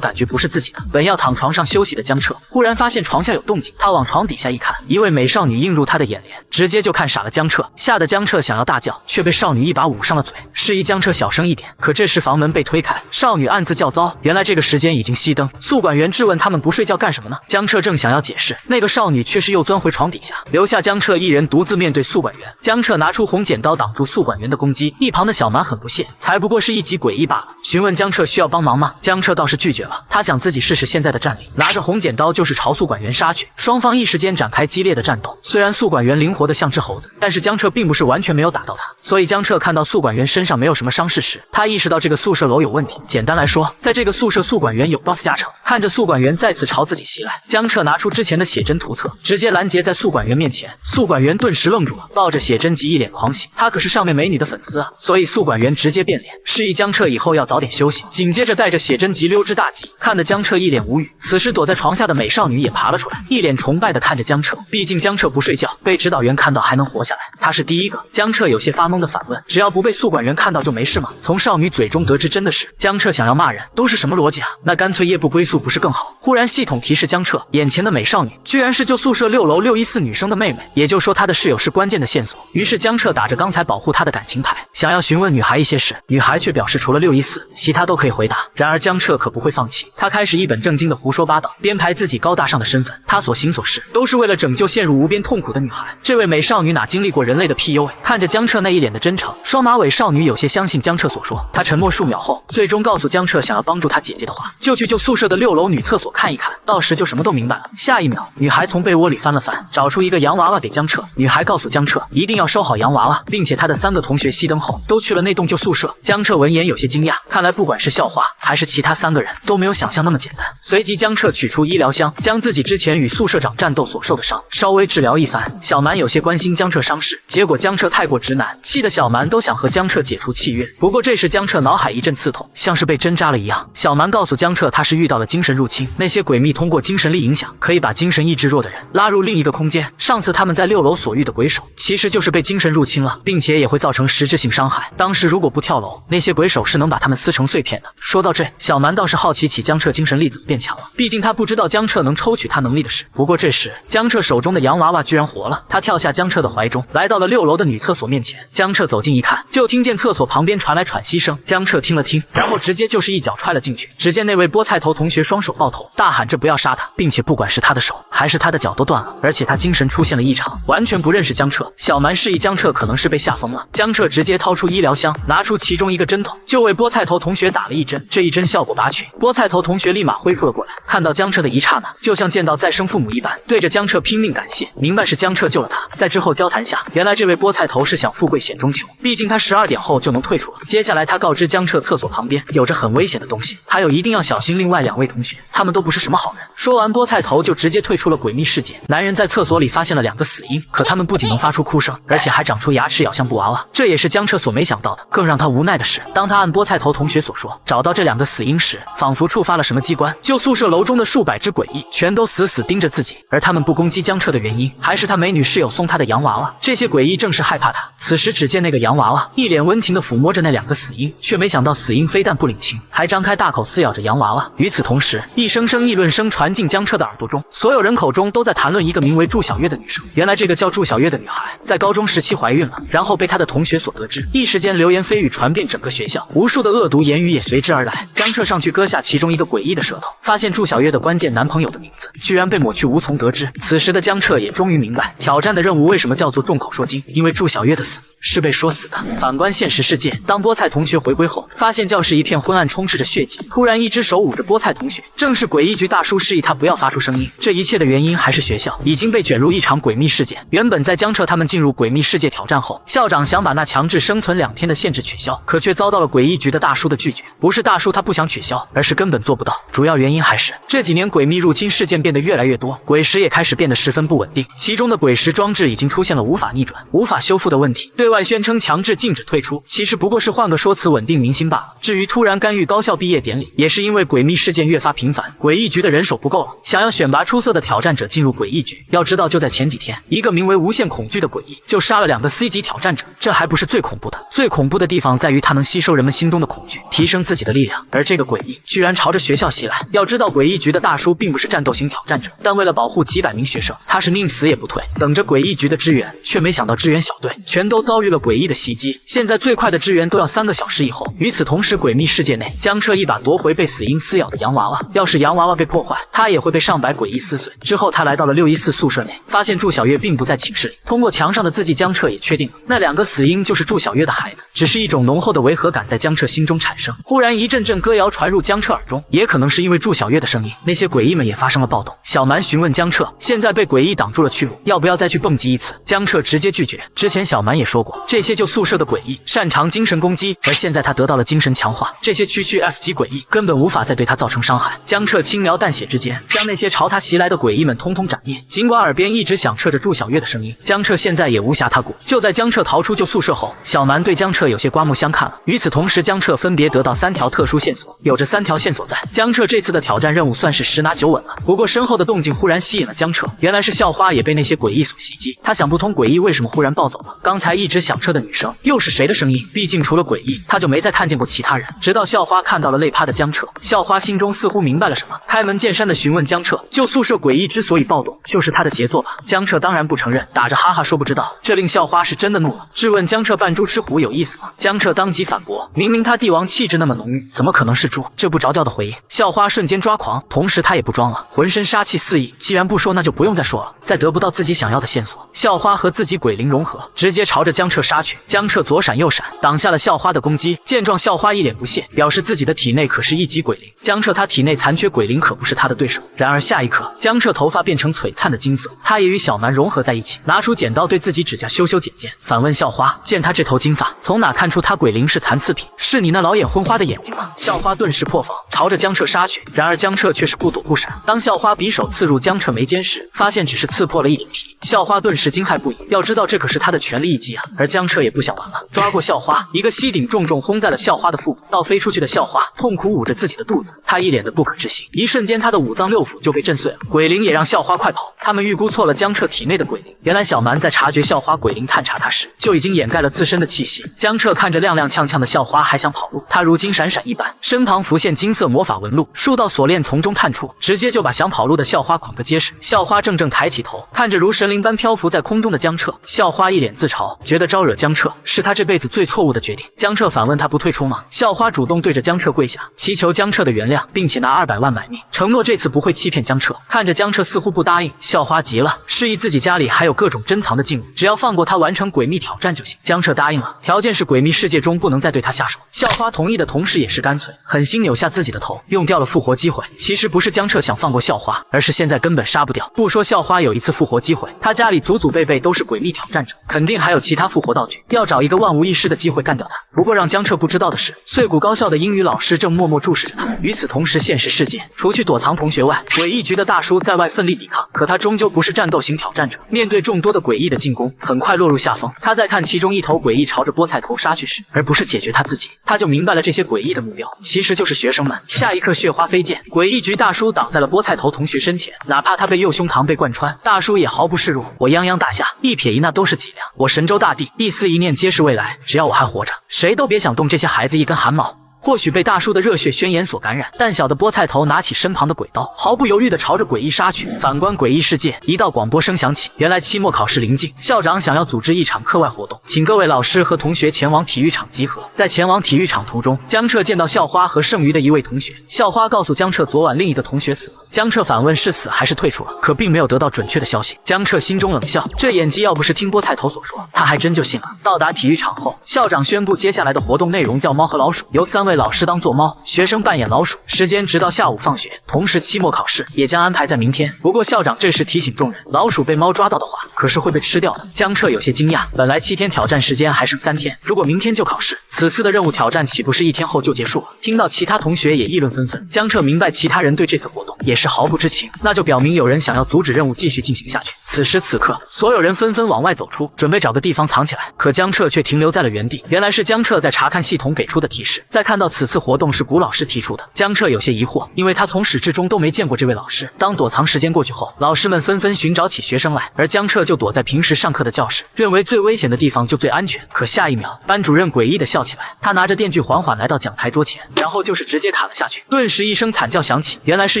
感觉不是自己的。本要躺床上休息的江彻，忽然发现床下有动静，他往床底下一看，一位美少女映入他的眼帘，直接就看傻了江彻，吓得江彻想要大叫，却被少女一把捂上了嘴，示意江彻小声一点。可这时房门被推开，少女暗自叫糟，原来这个时间已经熄灯。宿管员质问他们不睡觉干什么呢？江彻正想要解释，那个少女却是又钻回床底下，留下江彻一人独自面对宿管员。江彻拿出红剪刀挡住宿管员的攻击，一旁的小蛮很不屑，才不过是一级诡异罢了，询问江彻需要帮忙吗？江彻倒是拒绝了，他想自己试试现在的战力，拿着红剪刀就是朝宿管员杀去。双方一时间展开激烈的战斗，虽然宿管员灵活的像只猴子，但是江彻并不是完全没有打到他，所以江彻看到宿管员身上没有什么伤势时，他意识到这个宿舍楼有问题。简单来说，在这个宿舍宿管员有 BOSS 加成。看着宿管员再次朝自己袭来，江彻拿出之前的写真图册，直接拦截在宿管员面前。宿管员顿时愣住了，抱着写真集一脸狂喜，他可是上面美女的粉丝啊，所以宿管员直接变脸，示意江彻以后要早点休息，紧接着带着写真集溜之大吉，看得江彻一脸无语。此时躲在床下的美少女也爬了出来，一脸崇拜的看着江彻，毕竟江彻不睡觉，被指导员看到还能活下来，他是第一个。江彻有些发懵的反问，只要不被宿管员看到就没事吗？从少女嘴中得知真的是。江彻想要骂人，都是什么逻辑啊？那干脆夜不归宿不是更好？忽然系统提示江彻，眼前的美少女居然是旧宿舍6楼614女生的妹妹，也就是说她的室友是关键的线索。于是江彻打着刚才保护她的感情牌，想要询问女孩一些事，女孩却表示除了614，其他都可以回答。然而江彻可不会放弃，他开始一本正经的胡说八道，编排自己高大上的身份。他所行所事都是为了拯救陷入无边痛苦的女孩。这位美少女哪经历过人类的 PUA， 看着江彻那一脸的真诚，双马尾少女有些相信江彻所说。她沉默数秒后，最终告诉江彻，想要帮助她姐姐的话，就去旧宿舍的6楼女厕所看一看，到时就什么都明白了。下一秒，女孩从被窝里翻了翻，找出一个洋娃娃给江彻。女孩告诉江彻，一定要收好洋娃娃，并且她的3个同学熄灯后都去了那栋旧宿舍。江彻闻言有些惊讶，看来不管是校花还是其他3个人都没有想象那么简单。随即江彻取出医疗箱，将自己之前与宿舍长战斗所受的伤稍微治疗一番。小蛮有些关心江彻伤势，结果江彻太过直男，气得小蛮都想和江彻解除契约。不过这时江彻脑海一阵刺痛，像是被针扎了一样。小蛮告诉江彻，他是遇到了精神入侵，那些诡秘通过精神力影响，可以把精神意志弱的人拉入另一个空间。上次他们在6楼所遇的鬼手，其实就是被精神入侵了，并且也会造成实质性伤害。当时如果不跳楼，那些鬼手是能把他们撕成碎片的。说到这，小蛮倒是好奇起江彻精神力怎么变强了，毕竟他不知道江彻能抽取他能力的事。不过这时江彻手中的洋娃娃居然活了，他跳下江彻的怀中，来到了6楼的女厕所面前。江彻走近一看，就听见厕所旁边传来喘息声。江彻听了听，然后直接就是一脚踹了进去。只见那位菠菜头同学双手抱头，大喊着不要杀他，并且不管是他的手还是他的脚都断了，而且他精神出现了异常，完全不认识江彻。小蛮示意江彻可能是被吓疯了，江彻直接掏出医疗箱，拿出其中一个针头，就为菠菜头同学打了一针。这一针效果拔群，菠菜头同学立马恢复了过来。看到江彻的一刹那，就像见到再生父母一般，对着江彻拼命感谢，明白是江彻救了他。在之后交谈下，原来这位菠菜头是想富贵险中求，毕竟他12点后就能退出了。接下来他告知江彻，厕所旁边有着很危险的东西，还有一定要小心另外2位同学，他们都不是什么好人。说完，菠菜头就直接退出出了诡秘世界。男人在厕所里发现了2个死婴，可他们不仅能发出哭声，而且还长出牙齿咬向布娃娃。这也是江彻所没想到的。更让他无奈的是，当他按菠菜头同学所说找到这2个死婴时，仿佛触发了什么机关，就宿舍楼中的数百只诡异全都死死盯着自己。而他们不攻击江彻的原因，还是他美女室友送他的洋娃娃。这些诡异正是害怕他。此时只见那个洋娃娃一脸温情地抚摸着那2个死婴，却没想到死婴非但不领情，还张开大口撕咬着洋娃娃。与此同时，一声声议论声传进江彻的耳朵中，所有人口中都在谈论一个名为祝小月的女生。原来这个叫祝小月的女孩在高中时期怀孕了，然后被她的同学所得知，一时间流言蜚语传遍整个学校，无数的恶毒言语也随之而来。江彻上去割下其中一个诡异的舌头，发现祝小月的关键男朋友的名字居然被抹去，无从得知。此时的江彻也终于明白挑战的任务为什么叫做众口说经，因为祝小月的死是被说死的。反观现实世界，当菠菜同学回归后，发现教室一片昏暗，充斥着血迹。突然一只手捂着菠菜同学，正是诡异局大叔示意他不要发出声音。这一切的原因还是学校已经被卷入一场诡秘事件。原本在江彻他们进入诡秘世界挑战后，校长想把那强制生存2天的限制取消，可却遭到了诡异局的大叔的拒绝。不是大叔他不想取消，而是根本做不到。主要原因还是这几年诡秘入侵事件变得越来越多，鬼石也开始变得十分不稳定，其中的鬼石装置已经出现了无法逆转、无法修复的问题。对外宣称强制禁止退出，其实不过是换个说辞稳定民心罢了。至于突然干预高校毕业典礼，也是因为诡秘事件越发频繁，诡异局的人手不够了，想要选拔出色的挑战者进入诡异局。要知道就在前几天，一个名为无限恐惧的诡异就杀了2个 C 级挑战者。这还不是最恐怖的，最恐怖的地方在于他能吸收人们心中的恐惧，提升自己的力量。而这个诡异居然朝着学校袭来。要知道诡异局的大叔并不是战斗型挑战者，但为了保护几百名学生，他是宁死也不退，等着诡异局的支援。却没想到支援小队全都遭遇了诡异的袭击，现在最快的支援都要3个小时以后。与此同时，诡秘世界内，江彻一把夺回被死婴撕咬的洋娃娃，要是洋娃娃被破坏，他也会被上百诡异撕碎。之后他来到了614宿舍内，发现祝小月并不在寝室里。通过墙上的字迹，江彻也确定了那2个死婴就是祝小月的孩子。只是一种浓厚的违和感在江彻心中产生。忽然一阵阵歌谣传入江彻耳中，也可能是因为祝小月的声音，那些诡异们也发生了暴动。小蛮询问江彻，现在被诡异挡住了去路，要不要再去蹦极一次？江彻直接拒绝。之前小蛮也说过，这些就宿舍的诡异擅长精神攻击，而现在他得到了精神强化，这些区 F 级诡异根本无法再对他造成伤害。江彻轻描淡写之间，将那些朝他袭来的诡异们通通斩灭。尽管耳边一直响彻着祝小月的声音，江彻现在也无暇他顾。就在江彻逃出旧宿舍后，小蛮对江彻有些刮目相看了。与此同时，江彻分别得到3条特殊线索，有着3条线索在，江彻这次的挑战任务算是十拿9稳了。不过身后的动静忽然吸引了江彻，原来是校花也被那些诡异所袭击。他想不通诡异为什么忽然暴走了，刚才一直响彻的女生又是谁的声音？毕竟除了诡异，他就没再看见过其他人。直到校花看到了累趴的江彻，校花心中似乎明白了什么，开门见山的询问江彻，旧宿舍诡异之所以暴动，就是他的杰作吧？江彻当然不承认，打着哈哈说不知道。这令校花是真的怒了，质问江彻扮猪吃虎有意思吗？江彻当即反驳，明明他帝王气质那么浓郁，怎么可能是猪？这不着调的回应，校花瞬间抓狂，同时他也不装了，浑身杀气四溢。既然不说，那就不用再说了。再得不到自己想要的线索，校花和自己鬼灵融合，直接朝着江彻杀去。江彻左闪右闪，挡下了校花的攻击。见状，校花一脸不屑，表示自己的体内可是1级鬼灵。江彻他体内残缺鬼灵可不是他的对手。然而下一刻，江彻头发变成璀璨的金色，他也与小蛮融合在一起，拿出剪刀对自己指甲修剪剪。反问校花，见他这头金发，从哪看出他鬼灵是残次品？是你那老眼昏花的眼睛吗？校花顿时破防，朝着江彻杀去。然而江彻却是不躲不闪。当校花匕首刺入江彻眉间时，发现只是刺破了一点皮，校花顿时惊骇不已。要知道这可是他的全力一击啊！而江彻也不想玩了，抓过校花，一个膝顶重重轰在了校花的腹部。倒飞出去的校花痛苦捂着自己的肚子，他一脸的不可置信。一瞬间，他的5脏6腑就被震碎了。鬼灵也让校花快跑。他们预估错了江彻体内的鬼灵。原来小蛮在察觉校花鬼灵探查他时，就已经掩盖了自身的气息。江彻看着踉踉跄跄的校花，还想跑路，他如金闪闪一般，身旁浮现金色魔法纹路，数道锁链从中探出，直接就把想跑路的校花捆个结实。校花怔怔抬起头，看着如神灵般漂浮在空中的江彻，校花一脸自嘲，觉得招惹江彻是他这辈子最错误的决定。江彻反问他不退出吗？校花主动对着江彻跪下，祈求江彻的原谅，并且拿200万买命，承诺这次不会欺骗江彻。看着江彻似乎不答应，校花急了，示意自己家里还有各种珍藏的禁物，只要放过他完成诡秘挑战就行。江彻答应了，条件是诡秘世界中不能再对他下手。校花同意的同时也是干脆，狠心扭下自己的头，用掉了复活机会。其实不是江彻想放过校花，而是现在根本杀不掉。不说校花有一次复活机会，他家里祖祖辈辈都是诡秘挑战者，肯定还有其他复活道具，要找一个万无一失的机会干掉他。不过让江彻不知道的是，碎谷高校的英语老师正默默注视着他。与此同时，现实世界除去躲藏同学外，诡异局的大叔在在外奋力抵抗，可他终究不是战斗型挑战者，面对众多的诡异的进攻，很快落入下风。他在看其中一头诡异朝着菠菜头杀去时，而不是解决他自己，他就明白了这些诡异的目标其实就是学生们。下一刻，血花飞溅，诡异局大叔挡在了菠菜头同学身前，哪怕他被右胸膛被贯穿，大叔也毫不示弱。我泱泱大夏，一撇一捺都是脊梁，我神州大地，一丝一念皆是未来。只要我还活着，谁都别想动这些孩子一根汗毛。或许被大叔的热血宣言所感染，但小的菠菜头拿起身旁的鬼刀，毫不犹豫地朝着诡异杀去。反观诡异世界，一道广播声响起，原来期末考试临近，校长想要组织一场课外活动，请各位老师和同学前往体育场集合。在前往体育场途中，江彻见到校花和剩余的一位同学。校花告诉江彻，昨晚另一个同学死了。江彻反问是死还是退出了，可并没有得到准确的消息。江彻心中冷笑，这演技要不是听菠菜头所说，他还真就信了。到达体育场后，校长宣布接下来的活动内容叫猫和老鼠，由3位老师当做猫，学生扮演老鼠，时间直到下午放学，同时期末考试也将安排在明天。不过校长这时提醒众人，老鼠被猫抓到的话，可是会被吃掉的。江彻有些惊讶，本来7天挑战时间还剩3天，如果明天就考试，此次的任务挑战岂不是1天后就结束了？听到其他同学也议论纷纷，江彻明白其他人对这次活动也是毫不知情，那就表明有人想要阻止任务继续进行下去。此时此刻，所有人纷纷往外走出，准备找个地方藏起来，可江彻却停留在了原地。原来是江彻在查看系统给出的提示，在看到此次活动是古老师提出的，江彻有些疑惑，因为他从始至终都没见过这位老师。当躲藏时间过去后，老师们纷纷寻找起学生来，而江彻就躲在平时上课的教室，认为最危险的地方就最安全。可下一秒，班主任诡异地笑起来，他拿着电锯缓缓来到讲台桌前，然后就是直接砍了下去。顿时一声惨叫响起，原来是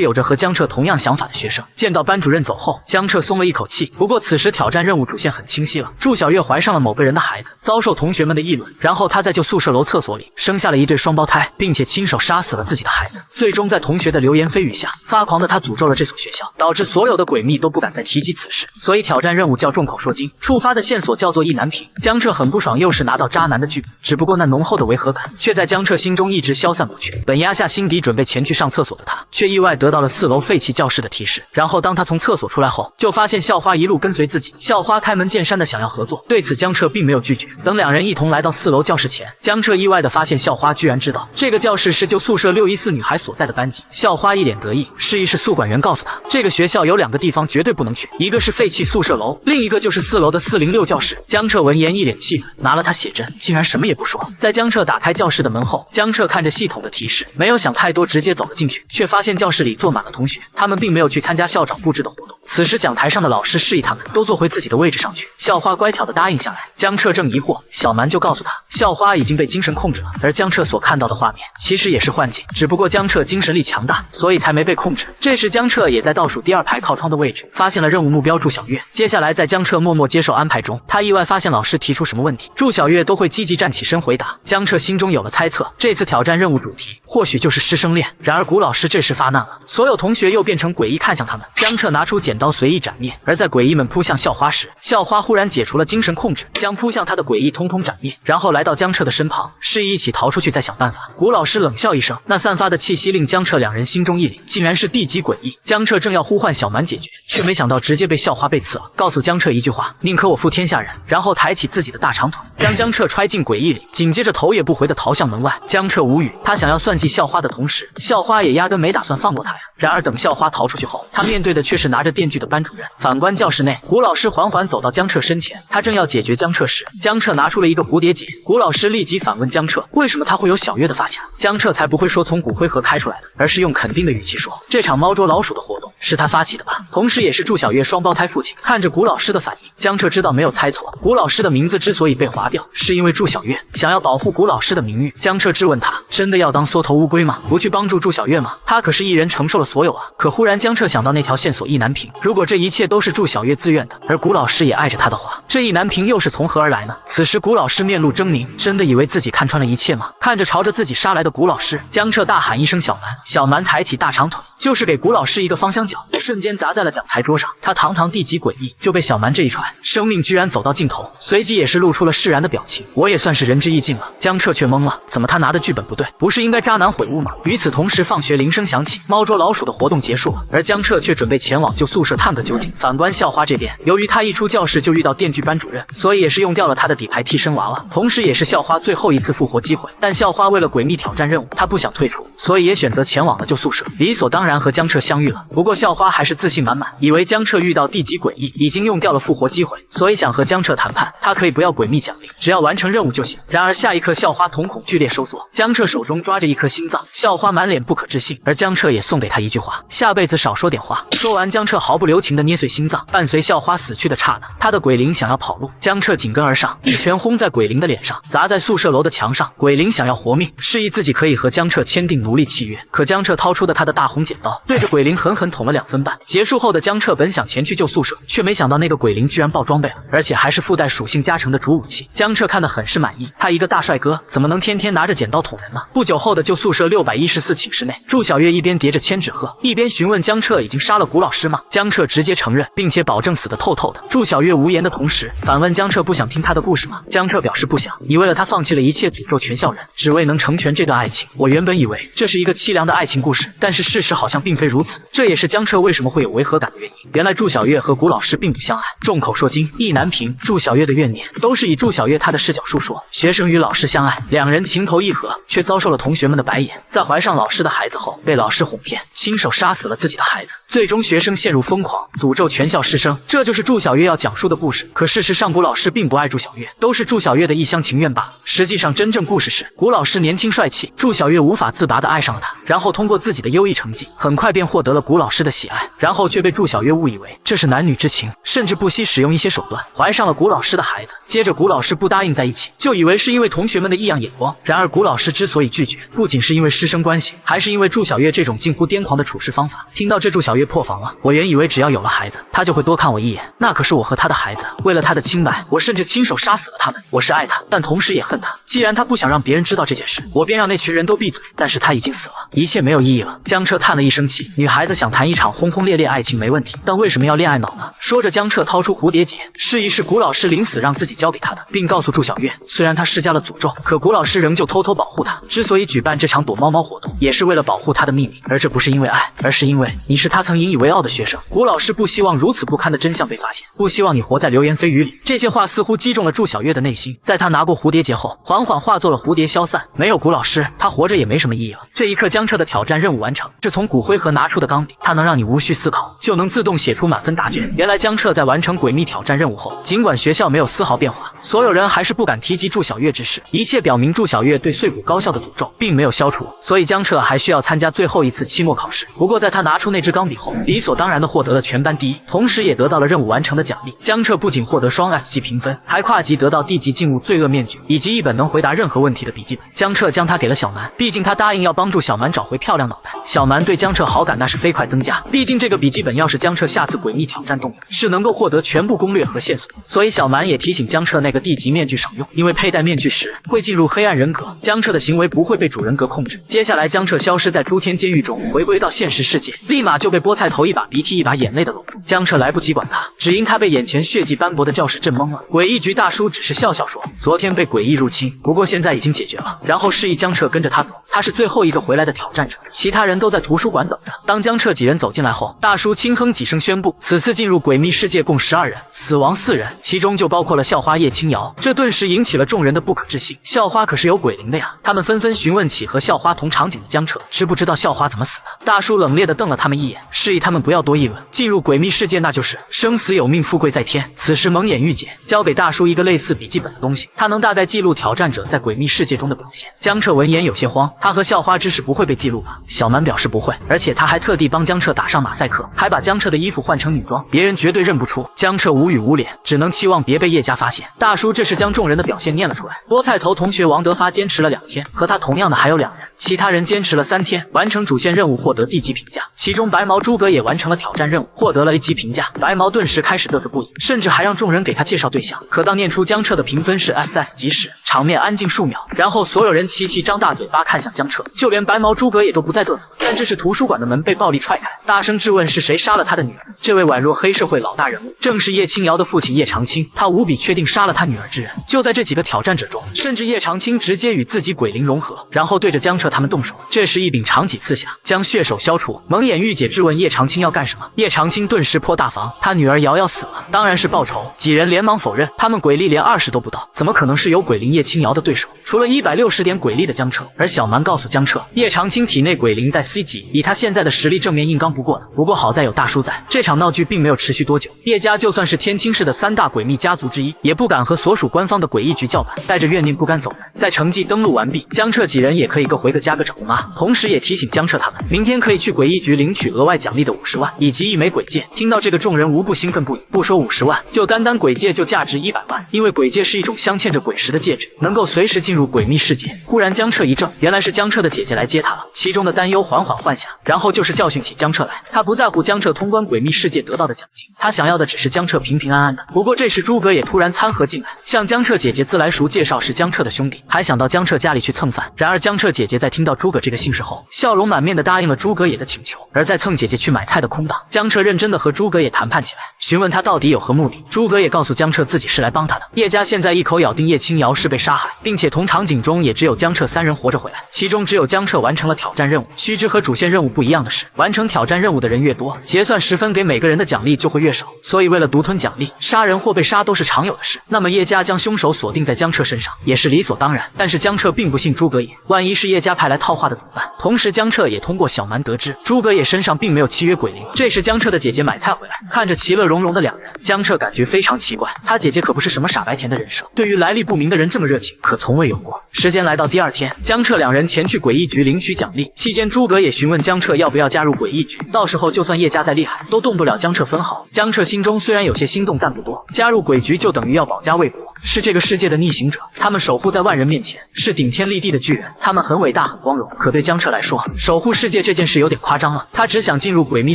有着和江彻同样想法的学生。见到班主任走后，江彻松了一口气。不过此时挑战任务主线很清晰了，祝小月怀上了某个人的孩子，遭受同学们的议论，然后他在旧宿舍楼厕所里生下了一对双胞胎，并且亲手杀死了自己的孩子。最终在同学的流言蜚语下，发狂的他诅咒了这所学校，导致所有的鬼秘都不敢再提及此事。所以挑战任务叫众口说经，触发的线索叫做意难平。江彻很不爽，又是拿到渣男的剧本，只不过那浓厚的违和感却在江彻心中一直消散不去。本压下心底准备前去上厕所的他，却意外得到了4楼废弃教室的提示。然后当他从厕所出来后，就发现校花一路跟随自己，校花开门见山的想要合作，对此江彻并没有拒绝。等两人一同来到4楼教室前，江彻意外的发现校花居然知道这个教室是旧宿舍614女孩所在的班级。校花一脸得意，示意是宿管员告诉他，这个学校有2个地方绝对不能去，一个是废弃宿舍楼，另一个就是4楼的406教室。江彻闻言一脸气愤，拿了他写真，竟然什么也不说。在江彻打开教室的门后，江彻看着系统的提示，没有想太多，直接走了进去，却发现教室里坐满了同学，他们并没有去参加校长布置的活动。此时讲台上的老师示意他们都坐回自己的位置上去，校花乖巧地答应下来。江彻正疑惑，小蛮就告诉他，校花已经被精神控制了，而江彻所看到的画面其实也是幻境，只不过江彻精神力强大，所以才没被控制。这时江彻也在倒数第2排靠窗的位置，发现了任务目标祝小月。接下来在江彻默默接受安排中，他意外发现老师提出什么问题，祝小月都会积极站起身回答。江彻心中有了猜测，这次挑战任务主题或许就是师生恋。然而古老师这时发难了，所有同学又变成诡异看向他们。江彻拿出剪刀随意斩灭，而在诡异们扑向校花时，校花忽然解除了精神控制，将扑向他的诡异通通斩灭，然后来到江彻的身旁，示意一起逃出去再想办法。古老师冷笑一声，那散发的气息令江彻两人心中一凛，竟然是地级诡异。江彻正要呼唤小蛮解决，却没想到直接被校花背刺了，告诉江彻一句话，宁可我负天下人，然后抬起自己的大长腿，将江彻揣进诡异里，紧接着头也不回的逃向门外。江彻无语，他想要算计校花的同时，校花也压根没打算放过他呀。然而等校花逃出去后，他面对的却是拿着电锯的班主任。反观教室内，古老师缓缓走到江彻身前，他正要解决江彻时，江彻拿出了一个蝴蝶结。古老师立即反问江彻，为什么他会有小月的发卡？江彻才不会说从骨灰盒开出来的，而是用肯定的语气说，这场猫捉老鼠的活动是他发起的吧，同时也是祝小月双胞胎父亲。看着古老师的反应，江彻知道没有猜错，古老师的名字之所以被划掉，是因为祝小月想要保护古老师的名誉。江彻质问他，真的要当缩头乌龟吗？不去帮助祝小月吗？他可是一人承受了所有啊。可忽然江彻想到那条线索意难平，如果这一切都是祝小月自愿的，而古老师也爱着他的话，这意难平又是从何而来呢？此时古老师面露狰狞，真的以为自己看穿了一切吗？看着朝着自己杀来的古老师，江彻大喊一声小蛮，小蛮抬起大长腿，就是给古老师一个方向脚，瞬间砸在了讲台桌上。他堂堂地级诡异，就被小蛮这一传，生命居然走到尽头，随即也是露出了释然的表情。我也算是仁至义尽了。江彻却懵了，怎么他拿的剧本不对？对，不是应该渣男悔悟吗？与此同时，放学铃声响起，猫捉老鼠的活动结束了，而江彻却准备前往旧宿舍探个究竟。反观校花这边，由于他一出教室就遇到电锯班主任，所以也是用掉了他的底牌替身娃娃，同时也是校花最后一次复活机会。但校花为了诡秘挑战任务，她不想退出，所以也选择前往了旧宿舍，理所当然和江彻相遇了。不过校花还是自信满满，以为江彻遇到地级诡异，已经用掉了复活机会，所以想和江彻谈判，他可以不要诡秘奖励，只要完成任务就行。然而下一刻，校花瞳孔剧烈收缩，江彻手中抓着一颗心脏，校花满脸不可置信，而江彻也送给他一句话：下辈子少说点话。说完，江彻毫不留情地捏碎心脏。伴随校花死去的刹那，他的鬼灵想要跑路，江彻紧跟而上，一拳轰在鬼灵的脸上，砸在宿舍楼的墙上。鬼灵想要活命，示意自己可以和江彻签订奴隶契约，可江彻掏出的他的大红剪刀，对着鬼灵狠狠捅了2分半。结束后的江彻本想前去救宿舍，却没想到那个鬼灵居然爆装备了，而且还是附带属性加成的主武器。江彻看得很是满意，他一个大帅哥，怎么能天天拿着剪刀捅人呢？不久后的旧宿舍614寝室内，祝小月一边叠着千纸鹤，一边询问江彻已经杀了古老师吗？江彻直接承认，并且保证死得透透的。祝小月无言的同时，反问江彻不想听他的故事吗？江彻表示不想，你为了他放弃了一切，诅咒全校人，只为能成全这段爱情。我原本以为这是一个凄凉的爱情故事，但是事实好像并非如此。这也是江彻为什么会有违和感的原因。原来祝小月和古老师并不相爱，众口铄金，意难平。祝小月的怨念都是以祝小月她的视角述说。学生与老师相爱，两人情投意合，却遭受了同学们的白眼。在怀上老师的孩子后，被老师哄骗，亲手杀死了自己的孩子。最终学生陷入疯狂，诅咒全校师生。这就是祝小月要讲述的故事。可事实上，古老师并不爱祝小月，都是祝小月的一厢情愿罢了。实际上，真正故事是古老师年轻帅气，祝小月无法自拔地爱上了他，然后通过自己的优异成绩，很快便获得了古老师的喜爱，然后却被祝小月误以为这是男女之情，甚至不惜使用一些手段，怀上了古老师的孩子。接着古老师不答应在一起，就以为是因为同学们的异样眼光。然而古老师之所以拒绝，不仅是因为师生关系，还是因为祝小月这种近乎癫狂的处事方法。听到这，祝小月破防了。我原以为只要有了孩子，他就会多看我一眼，那可是我和他的孩子，为了他的清白，我甚至亲手杀死了他们。我是爱他，但同时也恨他。既然他不想让别人知道这件事，我便让那群人都闭嘴。但是他已经死了，一切没有意义了。江彻叹了一声气，女孩子想谈一场轰轰烈烈爱情没问题，但为什么要恋爱脑呢？说着，江彻掏出蝴蝶结，示意是古老师临死让自己交给他的，并告诉祝小月，虽然他施加了诅咒，可古老师仍旧偷偷保护他。之所以举办这场躲猫猫活动，也是为了保护他的秘密，而这不是因为爱，而是因为你是他曾引以为傲的学生。古老师不希望如此不堪的真相被发现，不希望你活在流言蜚语里。这些话似乎击中了祝小月的内心，在他拿过蝴蝶结后，缓缓化作了蝴蝶消散。没有古老师，他活着也没什么意义了。这一刻，江彻的挑战任务完成，是从骨灰盒拿出的钢笔，它能让你无需思考就能自动写出满分答卷。原来江彻在完成诡秘挑战任务后，尽管学校没有丝毫变化，所有人还是不敢提及祝小月之事，一切表明祝小月对碎骨高校的诅咒并没有消除，所以江彻还需要参加最后一次期末考试。不过在他拿出那支钢笔后，理所当然地获得了全班第一，同时也得到了任务完成的奖励。江彻不仅获得双 S 级评分，还跨级得到D级禁物罪恶面具以及一本能回答任何问题的笔记本。江彻将它给了小蛮，毕竟他答应要帮助小蛮找回漂亮脑袋。小蛮对江彻好感那是飞快增加，毕竟这个笔记本要是江彻下次诡秘挑战动用，是能够获得全部攻略和线索。所以小蛮也提醒江彻那个D级面具少用，因为佩戴面具时会进入黑暗人格，江彻的行为不会被主人格控制。接下来江彻消失在诸天监狱中，回归到现实世界，立马就被菠菜头一把鼻涕一把眼泪的搂住。江彻来不及管他，只因他被眼前血迹斑驳的教室震懵了。诡异局大叔只是笑笑说，昨天被诡异入侵，不过现在已经解决了，然后示意江彻跟着他走。他是最后一个回来的挑战者，其他人都在图书馆等着。当江彻几人走进来后，大叔轻哼几声宣布，此次进入诡秘世界共12人，死亡4人，其中就包括了校花叶青瑶。这顿时引起了众人的不可置信，校花可是有鬼灵的呀。他们纷纷询问起和校花同场景的江彻，知不知道校花怎么死的？大叔冷冽地瞪了他们一眼，示意他们不要多议论。进入诡秘世界那就是生死有命，富贵在天。此时蒙眼玉姐交给大叔一个类似笔记本的东西，他能大概记录挑战者在诡秘世界中的表现。江彻闻言有些慌，他和校花之事不会被记录吧？小蛮表示不会，而且他还特地帮江彻打上马赛克，还把江彻的衣服换成女装，别人绝对认不出。江彻无语无脸，只能期望别被叶家发现。大叔这时将众人的表现念了出来。菠菜头同学王德发坚持了2天，和他同样的还有2人，其他人坚持了3天，完成主线任务获得D级评价，其中白毛诸葛也完成了挑战任务，获得了 A 级评价。白毛顿时开始嘚瑟不已，甚至还让众人给他介绍对象。可当念出江彻的评分是 SS 级时，场面安静数秒，然后所有人齐齐张大嘴巴看向江彻，就连白毛诸葛也都不再嘚瑟。但这时图书馆的门被暴力踹开，大声质问是谁杀了他的女儿。这位宛若黑社会老大人物，正是叶青瑶的父亲叶长青，他无比确定杀了他女儿之人就在这几个挑战者中，甚至叶长青直接与自己鬼灵融合，然后对着江彻他们动手。这时一柄长戟刺下，将血手消除。蒙眼玉姐质问叶长青要干什么，叶长青顿时破大防，他女儿瑶瑶死了，当然是报仇。几人连忙否认，他们鬼力连20都不到，怎么可能是有鬼灵叶青瑶的对手？除了160点鬼力的江彻，而小蛮告诉江彻，叶长青体内鬼灵在 C 级，以他现在的实力正面硬刚不过的。不过好在有大叔在，这场闹剧并没有持续多久。叶家就算是天青市的3大诡秘家族之一，也不敢和所属官方的诡异局叫板，带着怨念不甘走人。在城际登录完毕，江彻几人也可以个回个家个找妈，同时也提醒江彻他们，明天可以去诡异局领取额外奖励的50万以及1枚鬼戒。听到这个，众人无不兴奋不已。不说50万，就单单鬼戒就价值100万，因为鬼戒是一种镶嵌着鬼石的戒指，能够随时进入诡秘世界。忽然江彻一怔，原来是江彻的姐姐来接他了，其中的担忧缓缓换下，然后就是教训起江彻来。他不在乎江彻通关诡秘世界得到的奖金，他想要的只是江彻平平安安的。不过这时诸葛也突然掺和进来，向江彻姐姐自来熟介绍是江彻的兄弟，还想到江彻家里去蹭饭。然而江彻姐姐在听到诸葛这个姓氏后，笑容满面的答应了诸葛也的请求。而在蹭姐姐去买菜的空档，江彻认真的和诸葛也谈判起来，询问他到底有何目的。诸葛也告诉江彻自己是来帮他的。叶家现在一口咬定叶青瑶是被杀害，并且同场景中也只有江彻3人活着回来，其中只有江彻完成了挑战任务。须知和主线任务不一样的是，完成挑战任务的人越多，结算10分给每个人的奖励就会越少，所以为了独吞奖励，杀人或被杀都是常有的事。那么叶家将凶手锁定在江彻身上也是理所当然，但是江彻并不信诸葛也，万一是叶家派来套话的怎么办？同时江彻也通过小蛮得知诸葛也身上并没有契约鬼灵。这时江彻的姐姐买菜回来，看着其乐融融的两人，江彻感觉非常奇怪，他姐姐可不是什么傻白甜的人设，对于来历不明的人这么热情，可从未有过。时间来到第2天，江彻2人前去诡异局领取奖励，期间诸葛也询问江彻要不要加入诡异局，到时候就算叶家再厉害都动不了江彻分毫。江彻心中虽然有些心动，但不多，加入鬼局就等于要保家卫国，是这个世界的逆行者，他们守护在万人面前，是顶天立地的巨人，他们很伟大很光荣。可对江彻来说，守护世界这件事有点夸张了，他只想进入诡秘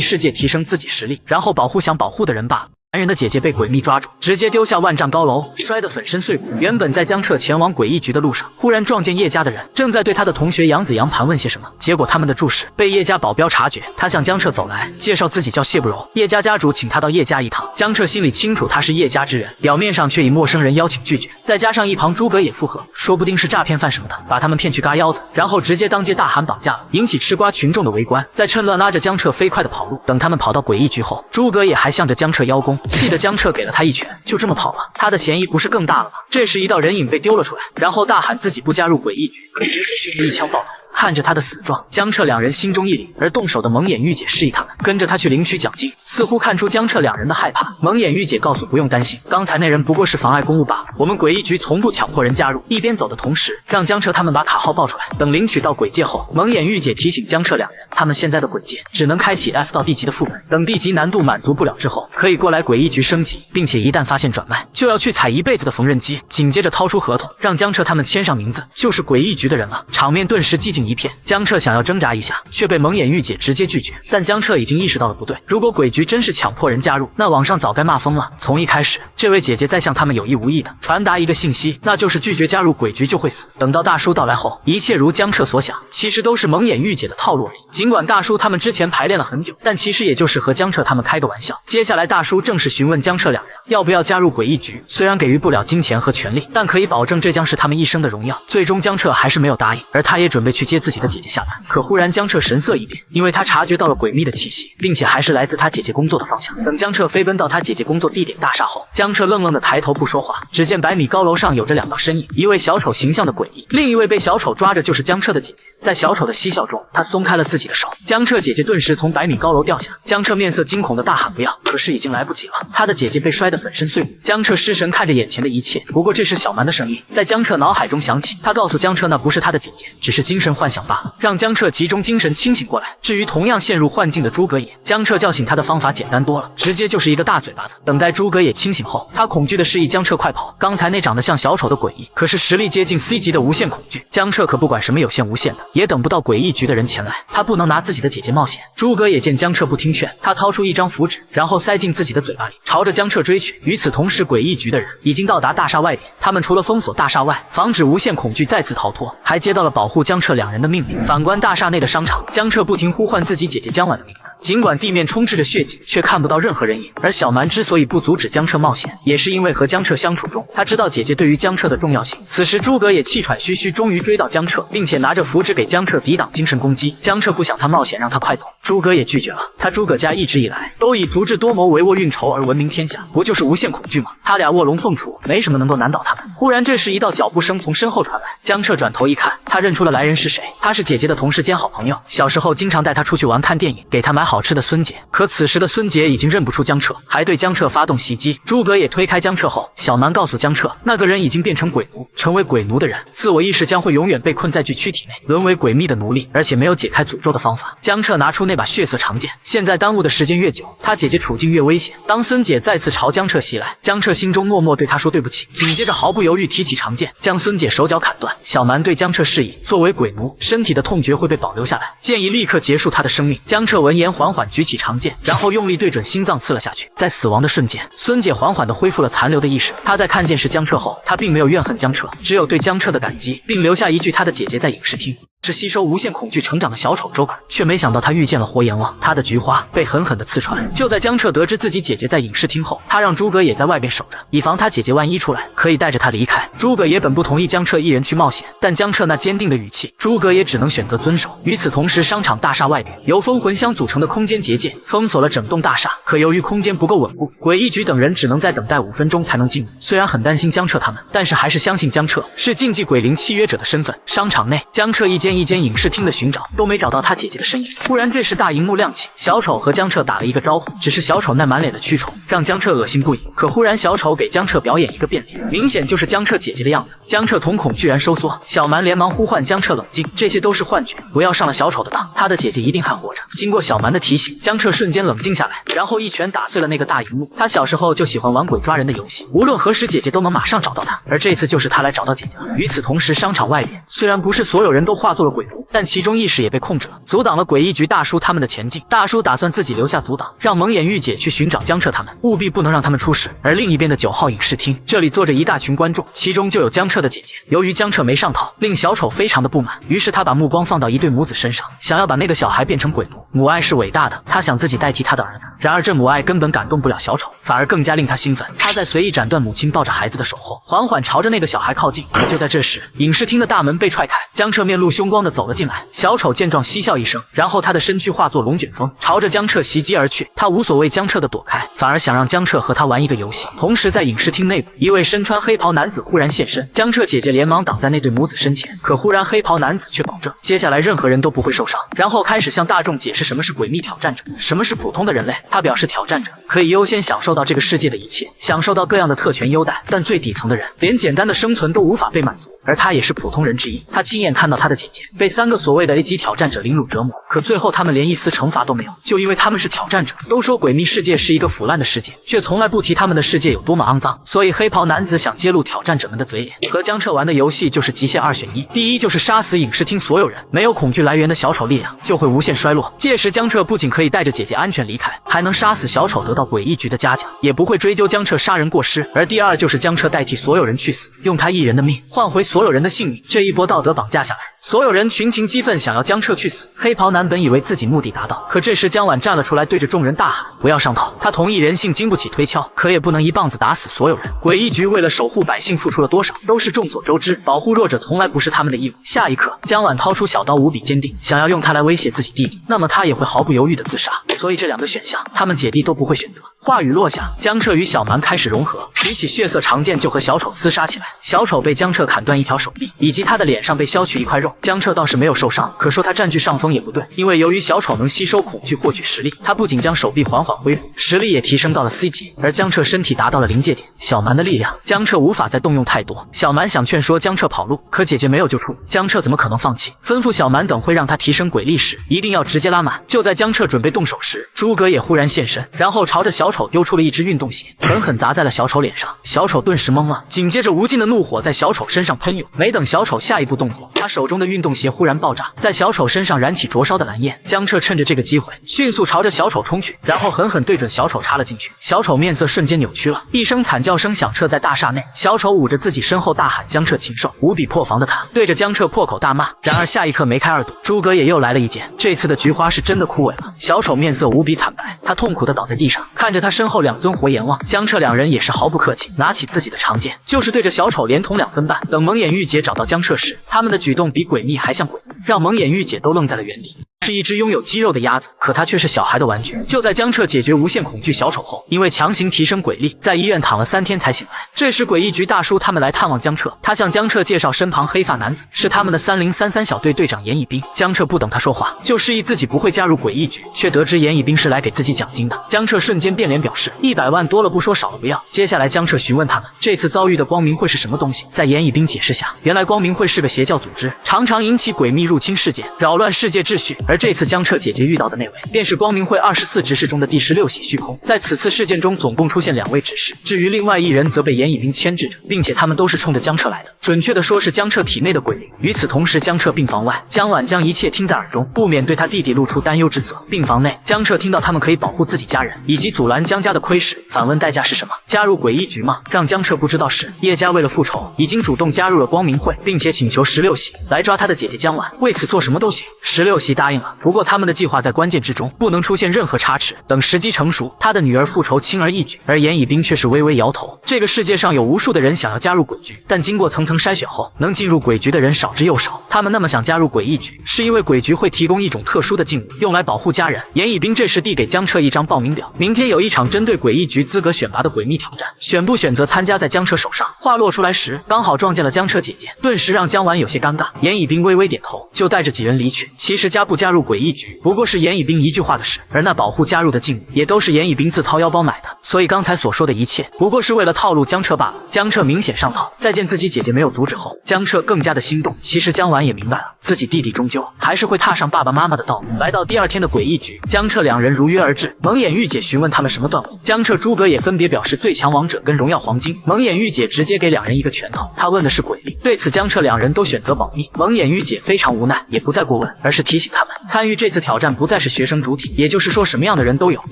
世界提升自己实力，然后保护想保护的人罢了。男人的姐姐被鬼秘抓住，直接丢下万丈高楼，摔得粉身碎骨。原本在江彻前往诡异局的路上，忽然撞见叶家的人正在对他的同学杨子阳盘问些什么，结果他们的注视被叶家保镖察觉，他向江彻走来，介绍自己叫谢不柔，叶家家主请他到叶家一趟。江彻心里清楚他是叶家之人，表面上却以陌生人邀请拒绝，再加上一旁诸葛也附和，说不定是诈骗犯什么的，把他们骗去嘎腰子，然后直接当街大喊绑架了，引起吃瓜群众的围观，再趁乱拉着江彻飞快的跑路。等他们跑到诡异局后，诸葛也还向着江彻邀功，气得江彻给了他一拳，就这么跑了，他的嫌疑不是更大了吗？这时一道人影被丢了出来，然后大喊自己不加入诡异局，可结果却被一枪爆头。看着他的死状，江彻2人心中一凛，而动手的蒙眼玉姐示意他们跟着他去领取奖金，似乎看出江彻2人的害怕。蒙眼玉姐告诉不用担心，刚才那人不过是妨碍公务罢了，我们诡异局从不强迫人加入。一边走的同时，让江彻他们把卡号报出来，等领取到鬼戒后，蒙眼玉姐提醒江彻2人，他们现在的鬼戒只能开启 F 到D级的副本，等D级难度满足不了之后，可以过来诡异局升级，并且一旦发现转卖，就要去踩一辈子的缝纫机。紧接着掏出合同，让江彻他们签上名字，就是诡异局的人了。场面顿时寂静一片，江彻想要挣扎一下，却被蒙眼玉姐直接拒绝。但江彻已经意识到了不对，如果鬼局真是强迫人加入，那网上早该骂疯了。从一开始，这位姐姐在向他们有意无意的传达一个信息，那就是拒绝加入鬼局就会死。等到大叔到来后，一切如江彻所想，其实都是蒙眼玉姐的套路而已。尽管大叔他们之前排练了很久，但其实也就是和江彻他们开个玩笑。接下来大叔正式询问江彻2人要不要加入诡异局，虽然给予不了金钱和权利，但可以保证这将是他们一生的荣耀。最终江彻还是没有答应，而他也准备去接自己的姐姐下班。可忽然江彻神色一变，因为他察觉到了诡秘的气息，并且还是来自他姐姐工作的方向。等江彻飞奔到他姐姐工作地点大厦后，江彻愣愣的抬头不说话。只见100米高楼上有着2道身影，一位小丑形象的诡异，另一位被小丑抓着就是江彻的姐姐。在小丑的嬉笑中，他松开了自己的手，江彻姐姐顿时从100米高楼掉下。江彻面色惊恐的大喊不要，可是已经来不及了，他的姐姐被摔得粉身碎骨。江彻失神看着眼前的一切，不过这时小蛮的声音在江彻脑海中响起，他告诉江彻那不是他的姐姐，只是精神幻想罢了，让江彻集中精神清醒过来。至于同样陷入幻境的诸葛也，江彻叫醒他的方法简单多了，直接就是一个大嘴巴子。等待诸葛也清醒后，他恐惧的示意江彻快跑。刚才那长得像小丑的诡异，可是实力接近 C 级的无限恐惧，江彻可不管什么有限无限的，也等不到诡异局的人前来，他不能拿自己的姐姐冒险。诸葛野见江彻不听劝，他掏出一张符纸，然后塞进自己的嘴巴里，朝着江彻追去。与此同时，诡异局的人已经到达大厦外边，他们除了封锁大厦外，防止无限恐惧再次逃脱，还接到了保护江彻2人的命令。反观大厦内的商场，江彻不停呼唤自己姐姐江婉的名字，尽管地面充斥着血迹，却看不到任何人影。而小蛮之所以不阻止江彻冒险，也是因为和江彻相处中，他知道姐姐对于江彻的重要性。此时诸葛也气喘吁吁，终于追到江彻，并且拿着符纸给江彻抵挡精神攻击。江彻不想他冒险，让他快走，诸葛也拒绝了。他诸葛家一直以来都以足智多谋、帷幄运筹而闻名天下，不就是无限恐惧吗？他俩卧龙凤雏，没什么能够难倒他们。忽然这时一道脚步声从身后传来，江彻转头一看，他认出了来人是谁，他是姐姐的同事兼好朋友，小时候经常带他出去玩看电影，给他买好吃的孙姐。可此时的孙姐已经认不出江彻，还对江彻发动袭击。诸葛也推开江彻后，小蛮告诉江彻，那个人已经变成鬼奴，成为鬼奴的人，自我意识将会永远被困在具躯体内，沦为诡秘的奴隶，而且没有解开诅咒的方法。江彻拿出那把血色长剑，现在耽误的时间越久，他姐姐处境越危险。当孙姐再次朝江彻袭来，江彻心中默默对他说对不起，紧接着毫不犹豫提起长剑，将孙姐手脚砍断。小蛮对江彻示意，作为鬼奴，身体的痛觉会被保留下来，建议立刻结束他的生命。江彻闻言缓缓举起长剑，然后用力对准心脏刺了下去。在死亡的瞬间，孙姐缓缓地恢复了残留的意识。她在看见是江彻后，她并没有怨恨江彻，只有对江彻的感激，并留下一句她的姐姐在影视厅是吸收无限恐惧成长的小丑 Joker， 却没想到他遇见了活阎王，他的菊花被狠狠地刺穿。就在江彻得知自己姐姐在影视厅后，他让诸葛也在外边守着，以防他姐姐万一出来，可以带着他离开。诸葛也本不同意江彻一人去冒险，但江彻那坚定的语气，诸葛也只能选择遵守。与此同时，商场大厦外边由封魂箱组成的空间结界封锁了整栋大厦，可由于空间不够稳固，诡异局等人只能再等待5分钟才能进入。虽然很担心江彻他们，但是还是相信江彻是禁忌鬼灵契约者的身份。商场内，江彻一间影视厅的寻找都没找到他姐姐的身影。忽然这时大荧幕亮起，小丑和江彻打了一个招呼，只是小丑那满脸的蛆虫让江彻恶心不已。可忽然小丑给江彻表演一个变脸，明显就是江彻姐姐的样子。江彻瞳孔居然收缩，小蛮连忙呼唤江彻冷静，这些都是幻觉，不要上了小丑的当，他的姐姐一定还活着。经过小蛮的提醒，江彻瞬间冷静下来，然后一拳打碎了那个大荧幕。他小时候就喜欢玩鬼抓人的游戏，无论何时姐姐都能马上找到他，而这次就是他来找到姐姐了。与此同时，商场外边虽然不是所有人都化作了鬼奴，但其中意识也被控制了，阻挡了诡异局大叔他们的前进。大叔打算自己留下阻挡，让蒙眼玉姐去寻找江彻他们，务必不能让他们出事。而另一边的9号影视厅，这里坐着一大群观众，其中就有江彻的姐姐。由于江彻没上套，令小丑非常的不满，于是他把目光放到一对母子身上，想要把那个小孩变成鬼奴。母爱是伟大的，他想自己代替他的儿子。然而这母爱根本感动不了小丑，反而更加令他兴奋。他在随意斩断母亲抱着孩子的手后，缓缓朝着那个小孩靠近。可就在这时，影视厅的大门被踹开，江彻面露凶光的走了进来。小丑见状嬉笑一声，然后他的身躯化作龙卷风，朝着江彻袭击而去。他无所谓江彻的躲开，反而想让江彻和他玩一个游戏。同时在影视厅内部，一位身穿黑袍男子忽然现身，江彻姐姐连忙挡在那对母子身前，可忽然黑袍男子却保证接下来任何人都不会受伤，然后开始向大众解释什么是诡秘挑战者，什么是普通的人类。他表示挑战者可以优先享受到这个世界的一切，享受到各样的特权优待，但最底层的人连简单的生存都无法被满足，而他也是普通人之一。他亲眼看到他的姐姐被3个所谓的 A 级挑战者凌辱折磨，可最后他们连一丝惩罚都没有，就因为他们是挑战者。都说诡秘世界是一个腐烂的世界，却从来不提他们的世界有多么肮脏，所以黑袍男子想揭露挑战者们的嘴脸。和江彻玩的游戏就是极限2选1，第一就是杀死影视厅所有人，没有恐惧来源的小丑力量就会无限衰落，届时江彻不仅可以带着姐姐安全离开，还能杀死小丑得到诡异局的嘉奖，也不会追究江彻杀人过失。而第二就是江彻代替所有人去死，用他一人的命换回所有人的性命，这一波道德绑架下来，所有人群情激愤，想要江彻去死。黑袍男本以为自己目的达到，可这时江婉站了出来，对着众人大喊不要上套。他同意人性经不起推敲，可也不能一棒子打死所有人。诡异局为了守护百姓付出了多少，都是众所周知，保护弱者从来不是他们的义务。下一刻，江婉掏出小刀，无比坚定，想要用它来威胁自己弟弟，那么他也会毫不犹豫的自杀。所以这2个选项，他们姐弟都不会选择。话语落下，江彻与小蛮开始融合，举起血色长剑就和小丑厮杀起来。小丑被江彻砍断一条手臂，以及他的脸上被削去一块肉。江彻倒是没有受伤，可说他占据上风也不对，因为由于小丑能吸收恐惧获取实力，他不仅将手臂缓缓恢复，实力也提升到了 C 级，而江彻身体达到了临界点。小蛮的力量，江彻无法再动用太多。小蛮想劝说江彻跑路，可姐姐没有救出，江彻怎么可能放弃？吩咐小蛮等会让他提升鬼力时，一定要直接拉满。就在江彻准备动手时，诸葛也忽然现身，然后朝着小丑丢出了一只运动鞋，狠狠砸在了小丑脸上。小丑顿时懵了，紧接着无尽的怒火在小丑身上喷涌。没等小丑下一步动作，他手中的运动动鞋忽然爆炸，在小丑身上燃起灼烧的蓝焰。江彻趁着这个机会，迅速朝着小丑冲去，然后狠狠对准小丑插了进去。小丑面色瞬间扭曲了，一声惨叫声响彻在大厦内。小丑捂着自己身后大喊：“江彻禽兽！”无比破防的他对着江彻破口大骂。然而下一刻梅开二度，诸葛也又来了一剑，这次的菊花是真的枯萎了。小丑面色无比惨白，他痛苦地倒在地上，看着他身后2尊活阎王。江彻两人也是毫不客气，拿起自己的长剑，就是对着小丑连捅2分半。等蒙眼玉姐找到江彻时，他们的举动比诡秘还像诡秘，让蒙眼玉姐都愣在了原地。是一只拥有肌肉的鸭子，可它却是小孩的玩具。就在江彻解决无限恐惧小丑后，因为强行提升鬼力，在医院躺了3天才醒来。这时诡异局大叔他们来探望江彻，他向江彻介绍身旁黑发男子是他们的3033小队队长严以彬。江彻不等他说话，就示意自己不会加入诡异局，却得知严以彬是来给自己奖金的。江彻瞬间变脸表示100万多了不说，少了不要。接下来江彻询问他们这次遭遇的光明会是什么东西。在严以彬解释下，原来光明会是个邪教组织，常常引起诡秘入侵事件，扰乱世界秩序。而这次江彻姐姐遇到的那位，便是光明会24执事中的第16喜虚空。在此次事件中，总共出现2位执事，至于另外1人则被严以彬牵制着，并且他们都是冲着江彻来的，准确的说是江彻体内的鬼灵。与此同时，江彻病房外，江婉将一切听在耳中，不免对他弟弟露出担忧之色。病房内，江彻听到他们可以保护自己家人，以及阻拦江家的窥视，反问代价是什么？加入诡异局吗？让江彻不知道是叶家为了复仇，已经主动加入了光明会，并且请求16喜来抓他的姐姐江婉，为此做什么都行。16喜答应了，不过他们的计划在关键之中，不能出现任何差池。等时机成熟，他的女儿复仇轻而易举。而严以彬却是微微摇头。这个世界上有无数的人想要加入鬼局，但经过层层筛选后，能进入鬼局的人少之又少。他们那么想加入诡异局，是因为鬼局会提供一种特殊的禁物，用来保护家人。严以彬这时递给江彻一张报名表，明天有一场针对诡异局资格选拔的诡秘挑战，选不选择参加在江彻手上。话落出来时，刚好撞见了江彻姐姐，顿时让江婉有些尴尬。严以彬微微点头，就带着几人离去。其实加不加入诡异局，不过是严以彬一句话的事，而那保护加入的禁物也都是严以彬自掏腰包买的，所以刚才所说的一切不过是为了套路江彻罢了。江彻明显上套，在见自己姐姐没有阻止后，江彻更加的心动。其实江婉也明白了，自己弟弟终究还是会踏上爸爸妈妈的道路。来到第2天的诡异局，江彻两人如约而至。蒙眼玉姐询问他们什么段位，江彻、诸葛也分别表示最强王者跟荣耀黄金。蒙眼玉姐直接给2人一个拳头，她问的是鬼力。对此江彻两人都选择保密。蒙眼玉姐非常无奈，也不再过问，而是提醒他们参与这次挑战不再是学生主体，也就是说什么样的人都有，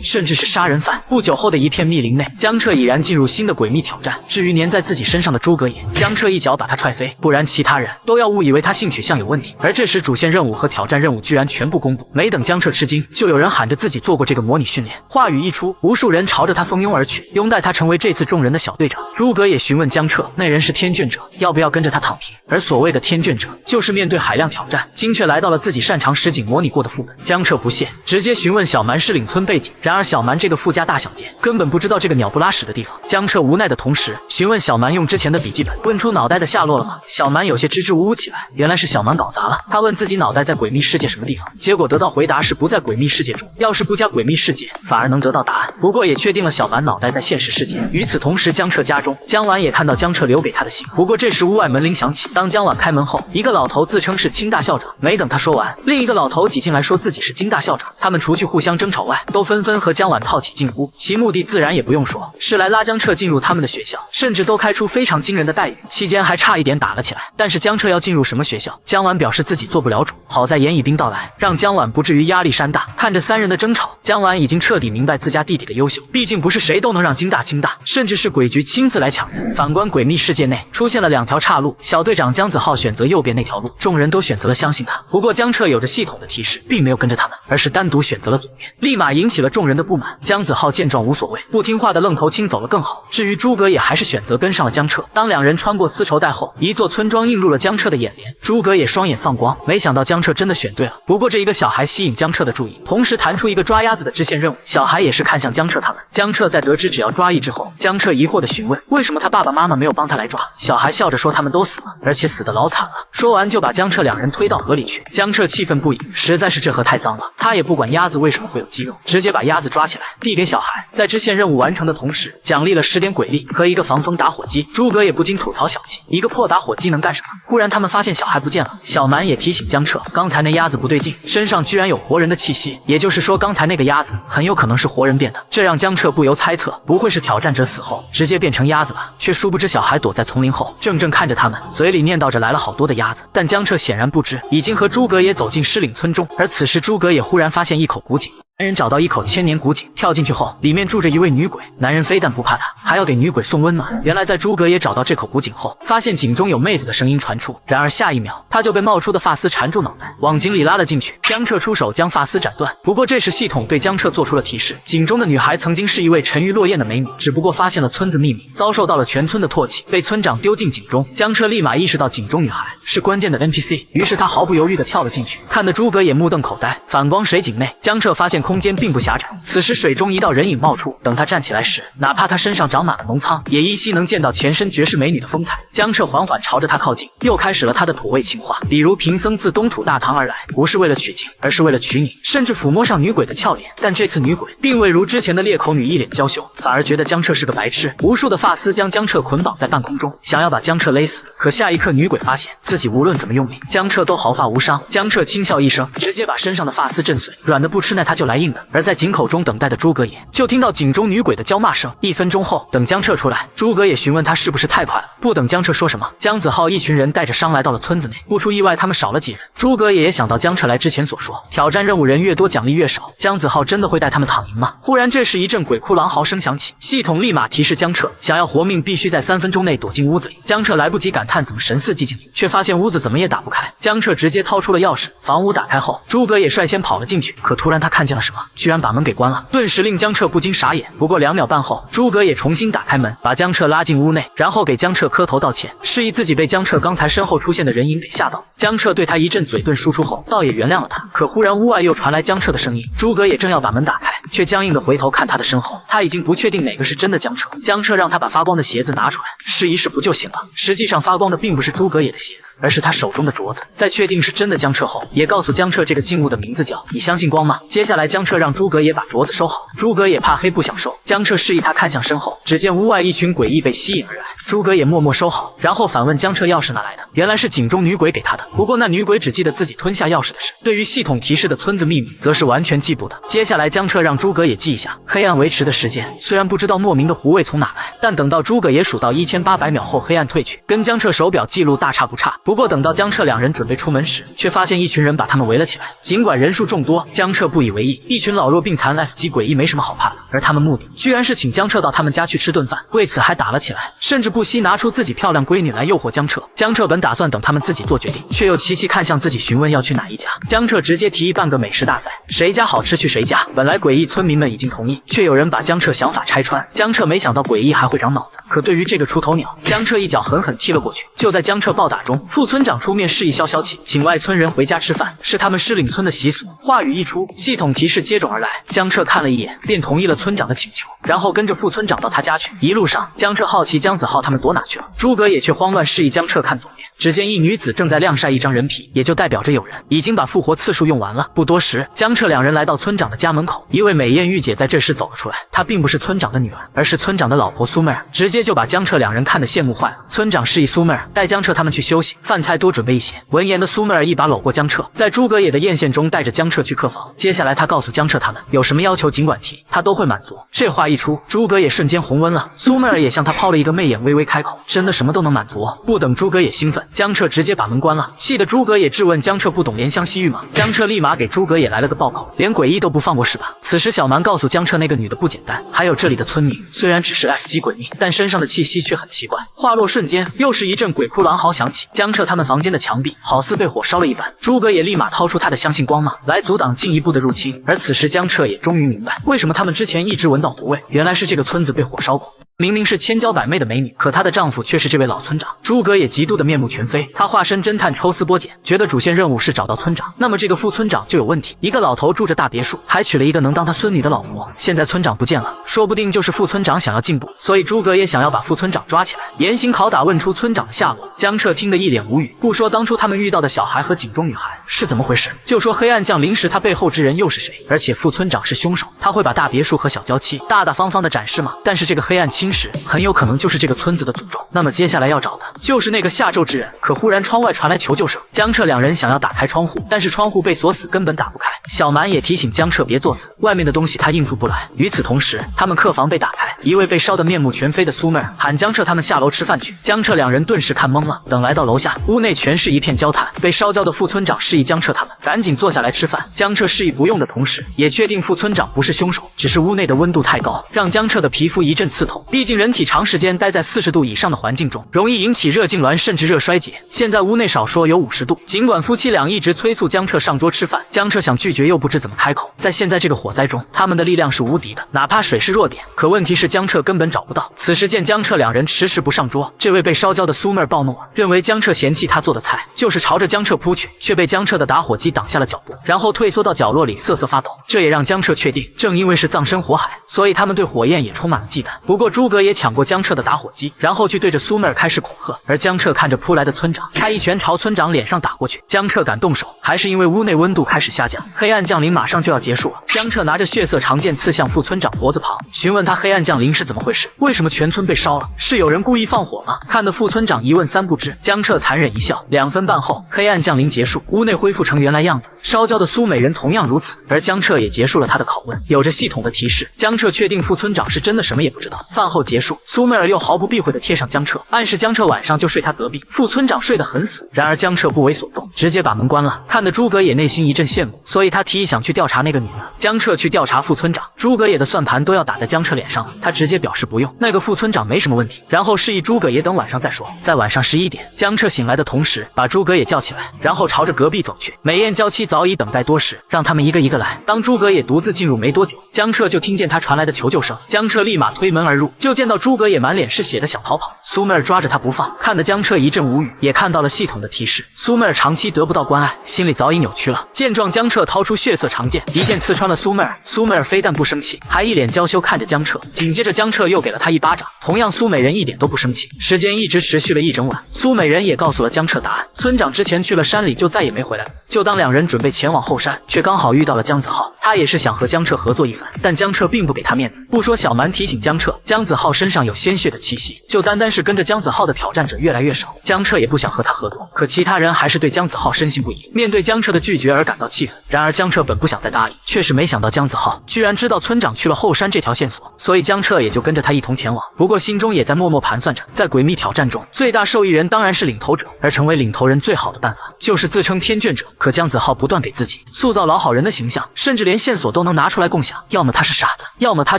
甚至是杀人犯。不久后的一片密林内，江彻已然进入新的诡秘挑战。至于粘在自己身上的诸葛也，江彻一脚把他踹飞，不然其他人都要误以为他性取向有问题。而这时主线任务和挑战任务居然全部公布，没等江彻吃惊，就有人喊着自己做过这个模拟训练。话语一出，无数人朝着他蜂拥而去，拥戴他成为这次众人的小队长。诸葛也询问江彻，那人是天卷者，要不要跟着他躺平？而所谓的天卷者，就是面对海量挑战，精确来到了自己擅长实景模拟过的副本。江彻不屑，直接询问小蛮是岭村背景。然而小蛮这个富家大小姐根本不知道这个鸟不拉屎的地方。江彻无奈的同时询问小蛮用之前的笔记本问出脑袋的下落了吗？小蛮有些支支吾吾起来，原来是小蛮搞砸了。他问自己脑袋在诡秘世界什么地方，结果得到回答是不在诡秘世界中。要是不加诡秘世界，反而能得到答案。不过也确定了小蛮脑袋在现实世界。与此同时，江彻家中，江婉也看到江彻留给他的信。不过这时屋外门铃响起，当江婉开门后，一个老头自称是清大校长。没等他说完，另一个老头挤进来说自己是金大校长。他们除去互相争吵外，都纷纷和江婉套起近乎，其目的自然也不用说，是来拉江彻进入他们的学校，甚至都开出非常惊人的待遇。期间还差一点打了起来，但是江彻要进入什么学校，江婉表示自己做不了主。好在严以彬到来，让江婉不至于压力山大。看着3人的争吵，江婉已经彻底明白自家弟弟的优秀，毕竟不是谁都能让金大，甚至是鬼局亲自来抢人。反观诡秘世界内出现了2条岔路，小队长姜子浩选择右边那条路，众人都选择了相信他。不过江彻有着系统的提示，并没有跟着他们，而是单独选择了左边，立马引起了众人的不满。姜子浩见状无所谓，不听话的愣头青走了更好。至于诸葛也还是选择跟上了江彻。当2人穿过丝绸带后，一座村庄映入了江彻的眼帘，诸葛也双眼放光，没想到江彻真的选对了。不过这一个小孩吸引江彻的注意，同时弹出一个抓鸭子的支线任务，小孩也是看向江彻他们。江彻在得知只要抓1只后，江彻疑惑的询问为什么他爸爸妈妈没有帮他来抓。小孩笑着说他们都死了，而且死得老惨了。说完就把江彻2人推到河里去。江彻气愤不已，实在是这河太脏了，他也不管鸭子为什么会有肌肉，直接把鸭子抓起来递给小孩。在支线任务完成的同时，奖励了10点鬼力和一个防风打火机。诸葛也不禁吐槽小气，一个破打火机能干什么？忽然他们发现小孩不见了，小蛮也提醒江彻，刚才那鸭子不对劲，身上居然有活人的气息，也就是说刚才那个鸭子很有可能是活人变的。这让江彻不由猜测，不会是挑战者死后直接变成鸭子吧？却殊不知小孩躲在丛林后，怔怔看着他们。们，嘴里念叨着来了好多的鸭子。但江彻显然不知，已经和诸葛野走进狮岭村中。而此时诸葛野忽然发现一口古井。男人找到一口千年古井，跳进去后，里面住着一位女鬼。男人非但不怕她，还要给女鬼送温暖。原来在诸葛野找到这口古井后，发现井中有妹子的声音传出，然而下一秒他就被冒出的发丝缠住脑袋，往井里拉了进去。江彻出手将发丝斩断。不过这时系统对江彻做出了提示，井中的女孩曾经是一位沉鱼落雁的美女，只不过发现了村子秘密，遭受到了全村的唾弃，被村长丢进井中。江彻立马意识到井中女孩是关键的 NPC， 于是他毫不犹豫地跳了进去，看得诸葛野目瞪口呆。反光水井内，江彻发现空间并不狭窄。此时水中一道人影冒出，等他站起来时，哪怕他身上长满了脓疮，也依稀能见到前身绝世美女的风采。江彻缓缓朝着他靠近，又开始了他的土味情话，比如贫僧自东土大唐而来，不是为了取经，而是为了娶你，甚至抚摸上女鬼的俏脸。但这次女鬼并未如之前的裂口女一脸娇羞，反而觉得江彻是个白痴。无数的发丝将江彻捆绑在半空中，想要把江彻勒死。可下一刻女鬼发现自己无论怎么用力，江彻都毫发无伤。江彻轻笑一声，直接把身上的发丝震碎，软的不吃，那他就来硬的。而在井口中等待的诸葛野就听到井中女鬼的娇骂声。1分钟后，等江彻出来，诸葛野询问他是不是太快了。不等江彻说什么，姜子浩一群人带着伤来到了村子内。不出意外，他们少了几人。诸葛野也想到江彻来之前所说，挑战任务人越多奖励越少，姜子浩真的会带他们躺赢吗？忽然这时一阵鬼哭狼嚎声响起，系统立马提示江彻，想要活命必须在3分钟内躲进屋子里。江彻来不及感叹怎么神似寂静岭，却发现屋子怎么也打不开。江彻直接掏出了钥匙，房屋打开后，诸葛野率先跑了进去。可突然他看见了什么，居然把门给关了，顿时令江彻不禁傻眼。不过2秒半后，诸葛野重新打开门，把江彻拉进屋内，然后给江彻磕头道歉，示意自己被江彻刚才身后出现的人影给吓到。江彻对他一阵嘴遁输出后，倒也原谅了他。可忽然屋外又传来江彻的声音，诸葛野正要把门打开，却僵硬的回头看他的身后，他已经不确定哪个是真的江彻。江彻让他把发光的鞋子拿出来，试一试不就行了？实际上发光的并不是诸葛野的鞋子，而是他手中的镯子。在确定是真的江彻后，也告诉江彻这个静物的名字叫你相信光吗？接下来江彻让诸葛野把镯子收好，诸葛野怕黑不想收，江彻示意他看向身后，只见屋外一群诡异被吸引而来。诸葛野默默收好，然后反问江彻钥匙哪来的？原来是井中女鬼给他的。不过那女鬼只记得自己吞下钥匙的事，对于系统提示的村子秘密则是完全记不得。接下来江彻让诸葛野记一下黑暗维持的时间，虽然不知道莫名的糊味从哪来，但等到诸葛野数到1800秒后，黑暗退去，跟江彻手表记录大差不差。不过等到江彻两人准备出门时，却发现一群人把他们围了起来。尽管人数众多，江彻不以为意，一群老弱病残 F 级诡异没什么好怕的，而他们目的居然是请江彻到他们家去吃顿饭，为此还打了起来，甚至不惜拿出自己漂亮闺女来诱惑江彻。江彻本打算等他们自己做决定，却又齐齐看向自己询问要去哪一家。江彻直接提议办个美食大赛，谁家好吃去谁家。本来诡异村民们已经同意，却有人把江彻想法拆穿。江彻没想到诡异还会长脑子，可对于这个出头鸟，江彻一脚狠狠踢了过去。就在江彻暴打中，副村长出面示意消消气，请外村人回家吃饭，是他们狮岭村的习俗。话语一出，系统提示接踵而来。江彻看了一眼，便同意了村长的请求，然后跟着副村长到他家去。一路上，江彻好奇姜子浩他们躲哪去了，诸葛也却慌乱示意江彻看左边。只见一女子正在晾晒一张人皮，也就代表着有人已经把复活次数用完了。不多时，江彻两人来到村长的家门口，一位美艳御姐在这时走了出来。她并不是村长的女儿，而是村长的老婆苏妹儿，直接就把江彻两人看得羡慕坏了。村长示意苏妹儿带江彻他们去休息，饭菜多准备一些。闻言的苏妹儿一把搂过江彻，在诸葛野的艳羡中带着江彻去客房。接下来他告诉江彻他们有什么要求尽管提，他都会满足。这话一出，诸葛野瞬间红温了。苏妹儿也向他抛了一个媚眼，微微开口，真的什么都能满足？不等诸葛野兴奋，江彻直接把门关了，气得诸葛野质问江彻不懂怜香惜玉吗？江彻立马给诸葛野来了个暴口，连诡异都不放过是吧？此时小蛮告诉江彻那个女的不简单，还有这里的村民虽然只是 F 级诡秘，但身上的气息却很奇怪。话落瞬间，又是一阵鬼哭狼嚎响起，江彻他们房间的墙壁好似被火烧了一般。诸葛野立马掏出他的相信光芒来阻挡进一步的入侵。而此时江彻也终于明白，为什么他们之前一直闻到糊味，原来是这个村子被火烧过。明明是千娇百媚的美女，可她的丈夫却是这位老村长。诸葛也极度的面目全非，他化身侦探抽丝剥茧，觉得主线任务是找到村长，那么这个副村长就有问题。一个老头住着大别墅，还娶了一个能当他孙女的老婆，现在村长不见了，说不定就是副村长想要进步，所以诸葛也想要把副村长抓起来，严刑拷打，问出村长的下落。江彻听得一脸无语，不说当初他们遇到的小孩和井中女孩是怎么回事，就说黑暗降临时他背后之人又是谁，而且副村长是凶手，他会把大别墅和小娇妻大大方方的展示吗？但是这个黑暗侵蚀很有可能就是这个村子的诅咒，那么接下来要找的就是那个下咒之人。可忽然窗外传来求救声，江彻两人想要打开窗户，但是窗户被锁死，根本打不开。小蛮也提醒江彻别作死，外面的东西他应付不来。与此同时，他们客房被打开，子。一位被烧得面目全非的苏妹儿喊江彻他们下楼吃饭去。江彻两人顿时看懵了。等来到楼下，屋内全是一片焦炭。被烧焦的副村长示意江彻他们赶紧坐下来吃饭。江彻示意不用的同时，也确定副村长不是凶手，只是屋内的温度太高，让江彻的皮肤一阵刺痛。毕竟人体长时间待在40度以上的环境中，容易引起热痉挛甚至热衰竭。现在屋内少说有50度。尽管夫妻俩一直催促江彻上桌吃饭，江彻想拒绝又不知怎么开口。在现在这个火灾中，他们的力量是无敌的，哪怕水是弱点。可问题是江彻根本找不到。此时见江彻两人迟迟不上桌，这位被烧焦的苏妹儿暴怒了，认为江彻嫌弃他做的菜，就是朝着江彻扑去，却被江彻的打火机挡下了脚步，然后退缩到角落里瑟瑟发抖。这也让江彻确定，正因为是葬身火海，所以他们对火焰也充满了忌惮。不过诸葛也抢过江彻的打火机，然后去对着苏妹儿开始恐吓。而江彻看着扑来的村长，他一拳朝村长脸上打过去。江彻敢动手，还是因为屋内温度开始下降，黑暗降临马上就要结束了。江彻拿着血色长剑刺向副村长脖子旁，询问他黑暗降临是怎么回事，为什么全村被烧了？是有人故意放火吗？看得副村长一问三不知。江彻残忍一笑。2分半后，黑暗降临结束，屋内恢复成原来样子。烧焦的苏美人同样如此，而江彻也结束了他的拷问。有着系统的提示，江彻确定副村长是真的什么也不知道。饭后结束，苏妹儿又毫不避讳地贴上江彻，暗示江彻晚上就睡他隔壁。副村长睡得很死，然而江彻不为所动，直接把门关了。看得诸葛也内心一阵羡慕，所以他提议想去调查那个女的。江彻去调查副村长，诸葛也的算盘都要打在江彻脸上了，他直接表示不用，那个副村长没什么问题，然后示意诸葛也等晚上再说。在晚上11点，江彻醒来的同时，把诸葛也叫起来，然后朝着隔壁走去。美艳娇妻早已等待多时，让他们一个一个来。当诸葛也独自进入没多久，江彻就听见他传来的求救声。江彻立马推门而入，就见到诸葛也满脸是血的想逃跑。苏妹儿抓着他不放，看得江彻一阵无语，也看到了系统的提示，苏妹儿长期得不到关爱，心里早已扭曲了。见状，江彻掏出血色长剑，一剑刺穿了苏妹儿。苏妹儿非但不生气，还一脸娇羞看着江彻。紧接着江彻又给了他一巴掌，同样苏美人一点都不生气。时间一直持续了一整晚，苏美人也告诉了江彻答案。村长之前去了山里就再也没回来了。就当两人准备前往后山，却刚好遇到了姜子浩。他也是想和江彻合作一番，但江彻并不给他面子。不说小蛮提醒江彻，姜子浩身上有鲜血的气息，就单单是跟着姜子浩的挑战者越来越少，江彻也不想和他合作。可其他人还是对姜子浩深信不疑，面对江彻的拒绝而感到气愤。然而江彻本不想再答应，却是没想到姜子浩居然知道村长去了后山这条线索，所以江彻也就跟着他一同前往。不过心中也在默默盘算着，在诡秘挑战中，最大受益人当然是领头者，而成为领头人最好的办法就是自称天眷者。可姜子浩不断给自己塑造老好人的形象，甚至连线索都能拿出来共享，要么他是傻子，要么他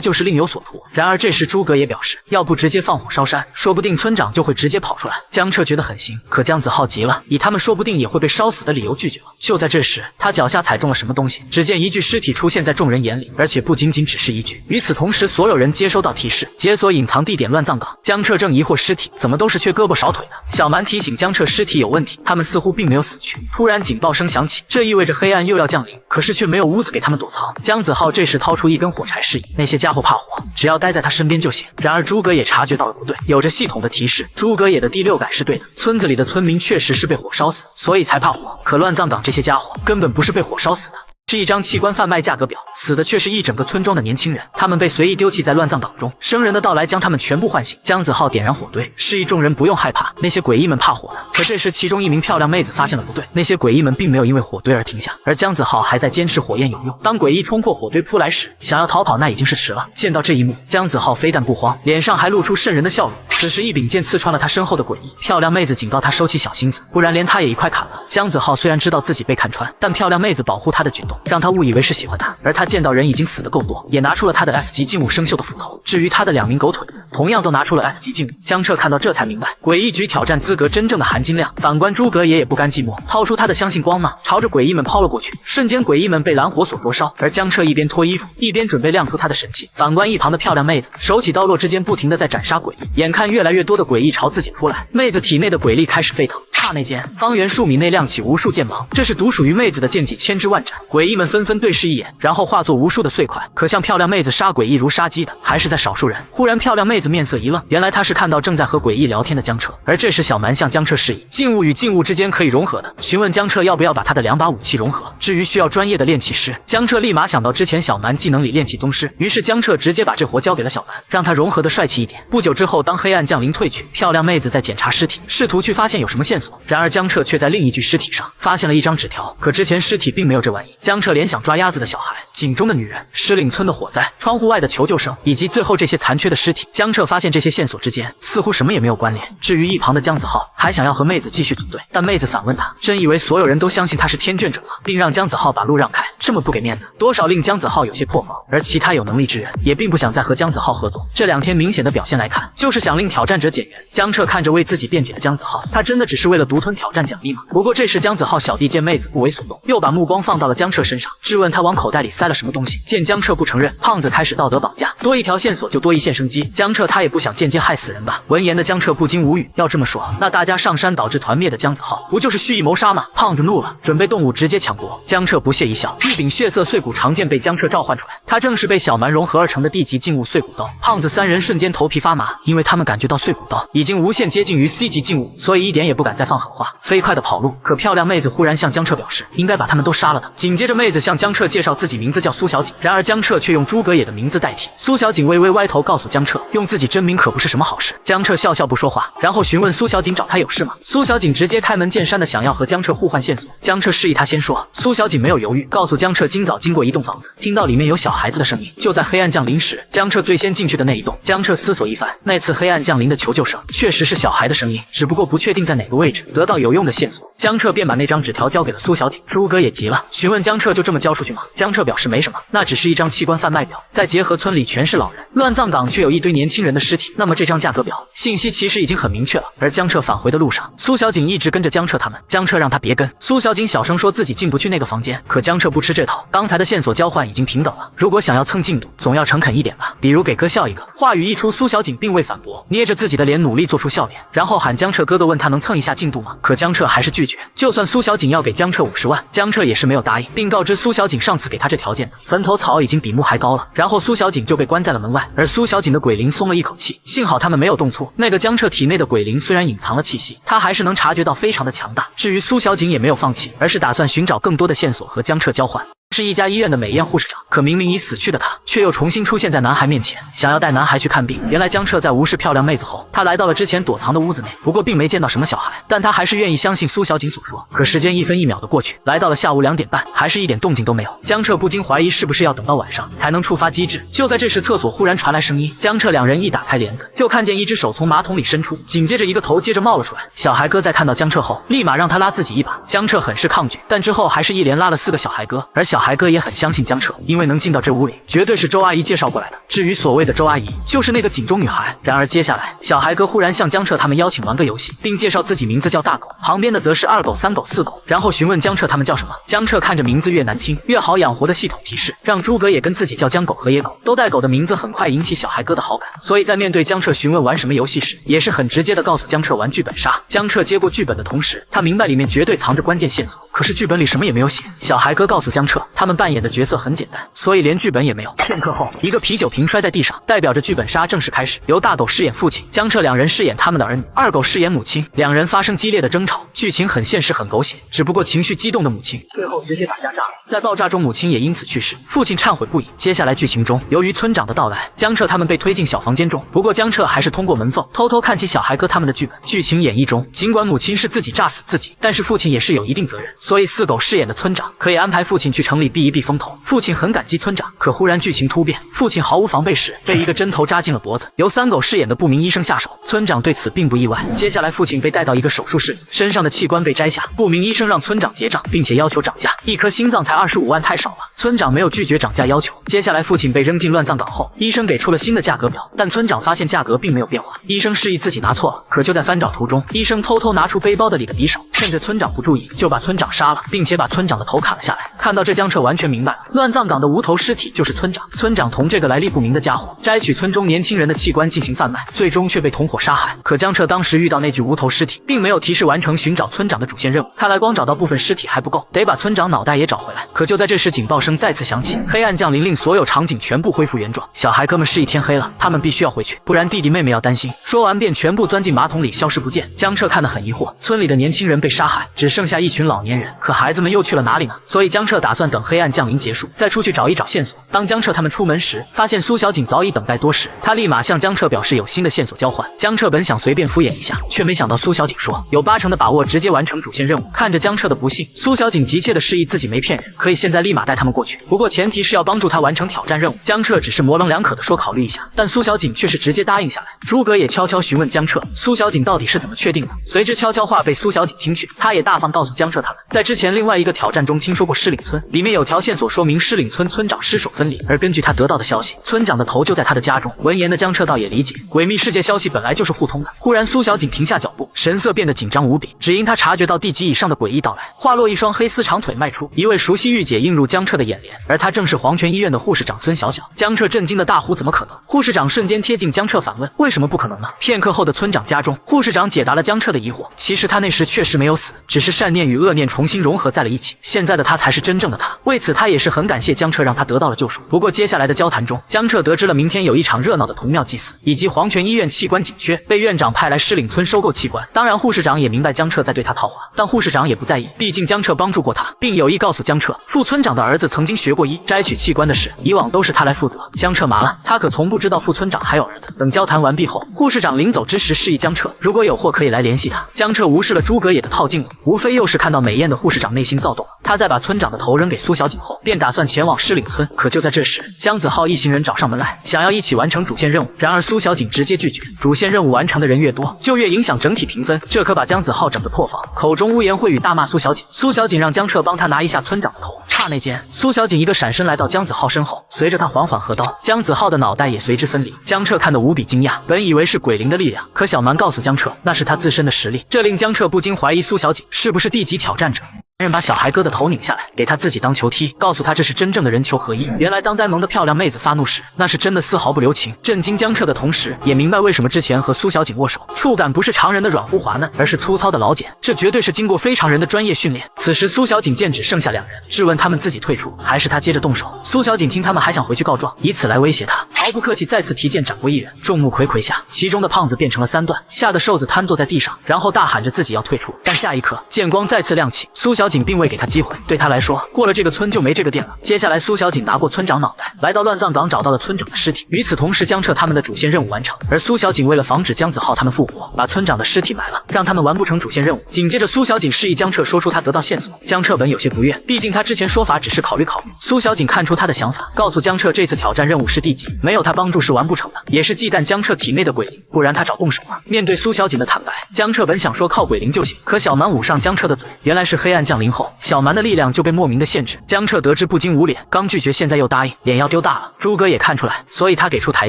就是另有所图。然而这时诸葛也表示，要不直接放火烧山，说不定村长就会直接跑出来。江彻觉得很行，可姜子浩急了，以他们说不定也会被烧死的理由拒绝了。就在这时，他脚下踩中了什么东西，只见一具尸体出现在众人眼里，而且不仅仅只是一具。与此同时，所有人接收到提示，解锁隐藏地点乱葬岗。江彻正疑惑尸体怎么都是缺胳膊少腿的，小蛮提醒江彻尸体有问题，他们似乎并没有死去。突然警报声响起，这意味着黑暗又要降临，可是却没有屋子给他们躲藏。姜子浩这时掏出一根火柴示意那些家伙怕火，只要待在他身边就行。然而诸葛也察觉到了不对，有着系统的提示，诸葛也的第六感是对的，村子里的村民确实是被火烧死，所以才怕火。可乱葬岗这些家伙根本不是被火烧死的，是一张器官贩卖价格表，死的却是一整个村庄的年轻人，他们被随意丢弃在乱葬岗中，生人的到来将他们全部唤醒。姜子浩点燃火堆，示意众人不用害怕，那些诡异们怕火的。可这时其中一名漂亮妹子发现了不对，那些诡异们并没有因为火堆而停下，而姜子浩还在坚持火焰有用。当诡异冲破火堆扑来时，想要逃跑那已经是迟了。见到这一幕，姜子浩非但不慌，脸上还露出瘆人的笑容。此时一柄剑刺穿了他身后的诡异，漂亮妹子警告他收起小心思，不然连他也一块砍了。姜子浩虽然知道自己被看穿，但漂亮妹子保护他的举动让他误以为是喜欢他，而他见到人已经死得够多，也拿出了他的 F 级劲舞生锈的斧头。至于他的2名狗腿，同样都拿出了 F 级劲舞。江彻看到这才明白，诡异局挑战资格真正的含金量。反观诸葛也不甘寂寞，掏出他的相信光芒，朝着诡异们抛了过去。瞬间诡异们被蓝火所灼烧，而江彻一边脱衣服，一边准备亮出他的神器。反观一旁的漂亮妹子，手起刀落之间不停地在斩杀诡异，眼看越来越多的诡异朝自己扑来，妹子体内的鬼力开始沸腾。刹那间，方圆数米内亮起无数剑芒，这是独属于妹子的剑技，千枝万斩。诡异们纷纷对视一眼，然后化作无数的碎块。可像漂亮妹子杀诡异如杀鸡的，还是在少数人。忽然，漂亮妹子面色一愣，原来她是看到正在和诡异聊天的江彻。而这时，小蛮向江彻示意，静物与静物之间可以融合的，询问江彻要不要把他的2把武器融合。至于需要专业的炼器师，江彻立马想到之前小蛮技能里炼器宗师，于是江彻直接把这活交给了小蛮，让他融合的帅气一点。不久之后，当黑暗暗降临退去，漂亮妹子在检查尸体，试图去发现有什么线索。然而江彻却在另一具尸体上发现了一张纸条，可之前尸体并没有这玩意。江彻联想抓鸭子的小孩、井中的女人、石岭村的火灾、窗户外的求救声，以及最后这些残缺的尸体。江彻发现这些线索之间似乎什么也没有关联。至于一旁的姜子浩，还想要和妹子继续组队，但妹子反问他：“真以为所有人都相信他是天眷者吗？”并让姜子浩把路让开，这么不给面子，多少令姜子浩有些破防。而其他有能力之人也并不想再和姜子浩合作。这2天明显的表现来看，就是想令挑战者减员。江彻看着为自己辩解的姜子浩，他真的只是为了独吞挑战奖励吗？不过这时姜子浩小弟见妹子不为所动，又把目光放到了江彻身上，质问他往口袋里塞了什么东西。见江彻不承认，胖子开始道德绑架，多一条线索就多一线生机。江彻他也不想间接害死人吧？闻言的江彻不禁无语，要这么说，那大家上山导致团灭的姜子浩，不就是蓄意谋杀吗？胖子怒了，准备动武直接抢夺。江彻不屑一笑，一柄血色碎骨长剑被江彻召唤出来，它正是被小蛮融合而成的地级禁物碎骨刀。胖子3人瞬间头皮发麻，因为他们感觉到碎骨刀已经无限接近于 C 级禁物，所以一点也不敢再放狠话，飞快的跑路。可漂亮妹子忽然向江彻表示，应该把他们都杀了的。紧接着妹子向江彻介绍自己名字叫苏小锦，然而江彻却用诸葛野的名字代替。苏小锦微微歪头告诉江彻，用自己真名可不是什么好事。江彻笑笑不说话，然后询问苏小锦找他有事吗？苏小锦直接开门见山的想要和江彻互换线索。江彻示意他先说，苏小锦没有犹豫，告诉江彻今早经过一栋房子，听到里面有小孩子的声音，就在黑暗降临时，江彻最先进去的那一栋。江彻思索一番，那次黑暗降临的求救声确实是小孩的声音，只不过不确定在哪个位置。得到有用的线索，江彻便把那张纸条交给了苏小锦。诸葛也急了，询问江彻就这么交出去吗？江彻表示没什么，那只是一张器官贩卖表，再结合村里全是老人，乱葬岗却有一堆年轻人的尸体，那么这张价格表信息其实已经很明确了。而江彻返回的路上，苏小锦一直跟着江彻他们，江彻让他别跟。苏小锦小声说自己进不去那个房间，可江彻不吃这套，刚才的线索交换已经平等了，如果想要蹭进度，总要诚恳一点吧，比如给哥笑一个。话语一出，苏小锦并未反驳，捏着自己的脸努力做出笑脸，然后喊江彻哥哥，问他能蹭一下进度吗？可江彻还是拒绝，就算苏小锦要给江彻50万，江彻也是没有答应，并告知苏小锦上次给他这条件的坟头草已经比墓还高了。然后苏小锦就被关在了门外，而苏小锦的鬼灵松了一口气，幸好他们没有动粗。那个江彻体内的鬼灵虽然隐藏了气息，他还是能察觉到非常的强大。至于苏小锦也没有放弃，而是打算寻找更多的线索和江彻交换。是一家医院的美艳护士长，可明明已死去的她，却又重新出现在男孩面前，想要带男孩去看病。原来江彻在无视漂亮妹子后，他来到了之前躲藏的屋子内，不过并没见到什么小孩，但他还是愿意相信苏小锦所说。可时间1分1秒的过去，来到了下午2点半，还是一点动静都没有。江彻不禁怀疑是不是要等到晚上才能触发机制。就在这时，厕所忽然传来声音，江彻2人一打开帘子，就看见一只手从马桶里伸出，紧接着一个头接着冒了出来。小孩哥在看到江彻后，立马让他拉自己一把。江彻很是抗拒，但之后还是一连拉了4个小孩哥，而小孩哥也很相信江彻，因为能进到这屋里，绝对是周阿姨介绍过来的。至于所谓的周阿姨，就是那个井中女孩。然而接下来，小孩哥忽然向江彻他们邀请玩个游戏，并介绍自己名字叫大狗，旁边的则是2狗、3狗、4狗，然后询问江彻他们叫什么。江彻看着名字越难听越好养活的系统提示，让诸葛也跟自己叫江狗和野狗，都带狗的名字很快引起小孩哥的好感。所以在面对江彻询问玩什么游戏时，也是很直接的告诉江彻玩剧本杀。江彻接过剧本的同时，他明白里面绝对藏着关键线索，可是剧本里什么也没有写。小孩哥告诉江彻，他们扮演的角色很简单，所以连剧本也没有。片刻后，一个啤酒瓶摔在地上，代表着剧本杀正式开始。由大狗饰演父亲，江彻2人饰演他们的儿女，2狗饰演母亲，2人发生激烈的争吵，剧情很现实很狗血，只不过情绪激动的母亲最后直接打架炸了，在爆炸中母亲也因此去世，父亲忏悔不已。接下来剧情中，由于村长的到来，江彻他们被推进小房间中，不过江彻还是通过门缝偷偷看起小孩哥他们的剧本。剧情演绎中，尽管母亲是自己炸死自己，但是父亲也是有一定责任，所以4狗饰演的村长可以安排父亲去城里避一避风头。父亲很感激村长，可忽然剧情突变，父亲毫无防备时被一个针头扎进了脖子，由3狗饰演的不明医生下手。村长对此并不意外。接下来父亲被带到一个手术室里，身上的器官被摘下，不明医生让村长结账，并且要求涨价，一颗心脏才25万太少了，村长没有拒绝涨价要求。接下来父亲被扔进乱葬岗后，医生给出了新的价格表，但村长发现价格并没有变化，医生示意自己拿错了，可就在翻找途中，医生偷偷拿出背包的里的匕首，趁着村长不注意就把村长杀了，并且把村长的头砍了下来。看到这，江彻完全明白了，乱葬岗的无头尸体就是村长。村长同这个来历不明的家伙摘取村中年轻人的器官进行贩卖，最终却被同伙杀害。可江彻当时遇到那具无头尸体，并没有提示完成寻找村长的主线任务，看来光找到部分尸体还不够，得把村长脑袋也找回来。可就在这时，警报声再次响起，黑暗降临，令所有场景全部恢复原状。小孩哥们是一天黑了，他们必须要回去，不然弟弟妹妹要担心。说完便全部钻进马桶里消失不见。江彻看得很疑惑，村里的年轻人被杀害，只剩下一群老年人。可孩子们又去了哪里呢？所以江彻打算等黑暗降临结束，再出去找一找线索。当江彻他们出门时，发现苏小景早已等待多时，他立马向江彻表示有新的线索交换。江彻本想随便敷衍一下，却没想到苏小景说有80%的把握直接完成主线任务。看着江彻的不幸，苏小景急切的示意自己没骗人，可以现在立马带他们过去，不过前提是要帮助他完成挑战任务。江彻只是模棱两可的说考虑一下，但苏小景却是直接答应下来。诸葛也悄悄询问江彻，苏小景到底是怎么确定的？随之悄悄话被苏小景听去，他也大方告诉江彻他们，在之前另外一个挑战中听说过狮岭村，里面有条线索说明狮岭村村长尸首分离，而根据他得到的消息，村长的头就在他的家中。闻言的江彻倒也理解，诡秘世界消息本来就是互通的。忽然苏小景停下脚步，神色变得紧张无比，只因他察觉到地级以上的诡异到来。话落，一双黑丝长腿迈出，一位熟悉御姐映入江彻的眼帘，而她正是黄泉医院的护士长孙小小。江彻震惊的大呼，怎么可能？护士长瞬间贴近江彻反问，为什么不可能呢？片刻后的村长家中，护士长解答了江彻的疑惑，其实他那时确实没有死，只是善念与恶念重新融合在了一起，现在的他才是真正的他。为此他也是很感谢江彻，让他得到了救赎。不过接下来的交谈中，江彻得知了明天有一场热闹的铜庙祭祀，以及黄泉医院器官紧缺，被院长派来狮岭村收购器官。当然护士长也明白江彻在对他套话，但护士长也不在意，毕竟江彻帮助过他，并有意告诉江彻，副村长的儿子曾经学过医，摘取器官的事以往都是他来负责。江彻麻了，他可从不知道副村长还有儿子。等交谈完毕后，护士长临走之时示意江彻，如果有货可以来联系他。江彻无视了诸葛野的套近乎，无非又是看到美艳的护士长内心躁动。他在把村长的头扔给苏小景后，便打算前往狮岭村。可就在这时，姜子浩一行人找上门来，想要一起完成主线任务。然而苏小景直接拒绝，主线任务完成的人越多，就越影响整体评分，这可把姜子浩整得破防，口中污言秽语大骂苏小景。苏小景让江彻帮他拿一下村长的头。刹那间，苏小景一个闪身来到姜子浩身后，随着他缓缓合刀，姜子浩的脑袋也随之分离。江彻看得无比惊讶，本以为是鬼灵的力量，可小蛮告诉江彻，那是他自身的实力，这令江彻不禁怀疑苏小景是不是地级挑战者。男人把小孩哥的头拧下来，给他自己当球踢，告诉他这是真正的人球合一。原来当呆萌的漂亮妹子发怒时，那是真的丝毫不留情。震惊江彻的同时，也明白为什么之前和苏小景握手，触感不是常人的软乎滑嫩，而是粗糙的老茧，这绝对是经过非常人的专业训练。此时苏小景见只剩下2人，质问他们自己退出，还是他接着动手。苏小景听他们还想回去告状，以此来威胁他，毫不客气再次提剑斩过一人。众目睽睽下，其中的胖子变成了3段，吓得瘦子瘫坐在地上，然后大喊着自己要退出。但下一刻剑光再次亮起，苏小景并未给他机会。对他来说，过了这个村就没这个店了。接下来苏小景拿过村长脑袋，来到乱葬岗找到了村长的尸体。与此同时，江彻他们的主线任务完成，而苏小景为了防止姜子浩他们复活，把村长的尸体埋了，让他们完不成主线任务。紧接着苏小景示意江彻说出他得到线索，江彻本有些不悦，毕竟他之前说法只是考虑考虑。苏小景看出他的想法，告诉江彻这次挑战任务是地级，没有他帮助是完不成的，也是忌惮江彻体内的鬼灵，不然他早动手了。面对苏小景的坦白，江彻本想说靠鬼灵就行，可小蛮捂上江彻的嘴，原来是黑暗降临后，小蛮的力量就被莫名的限制。江彻得知不禁捂脸，刚拒绝现在又答应，脸要丢大了。诸葛也看出来，所以他给出台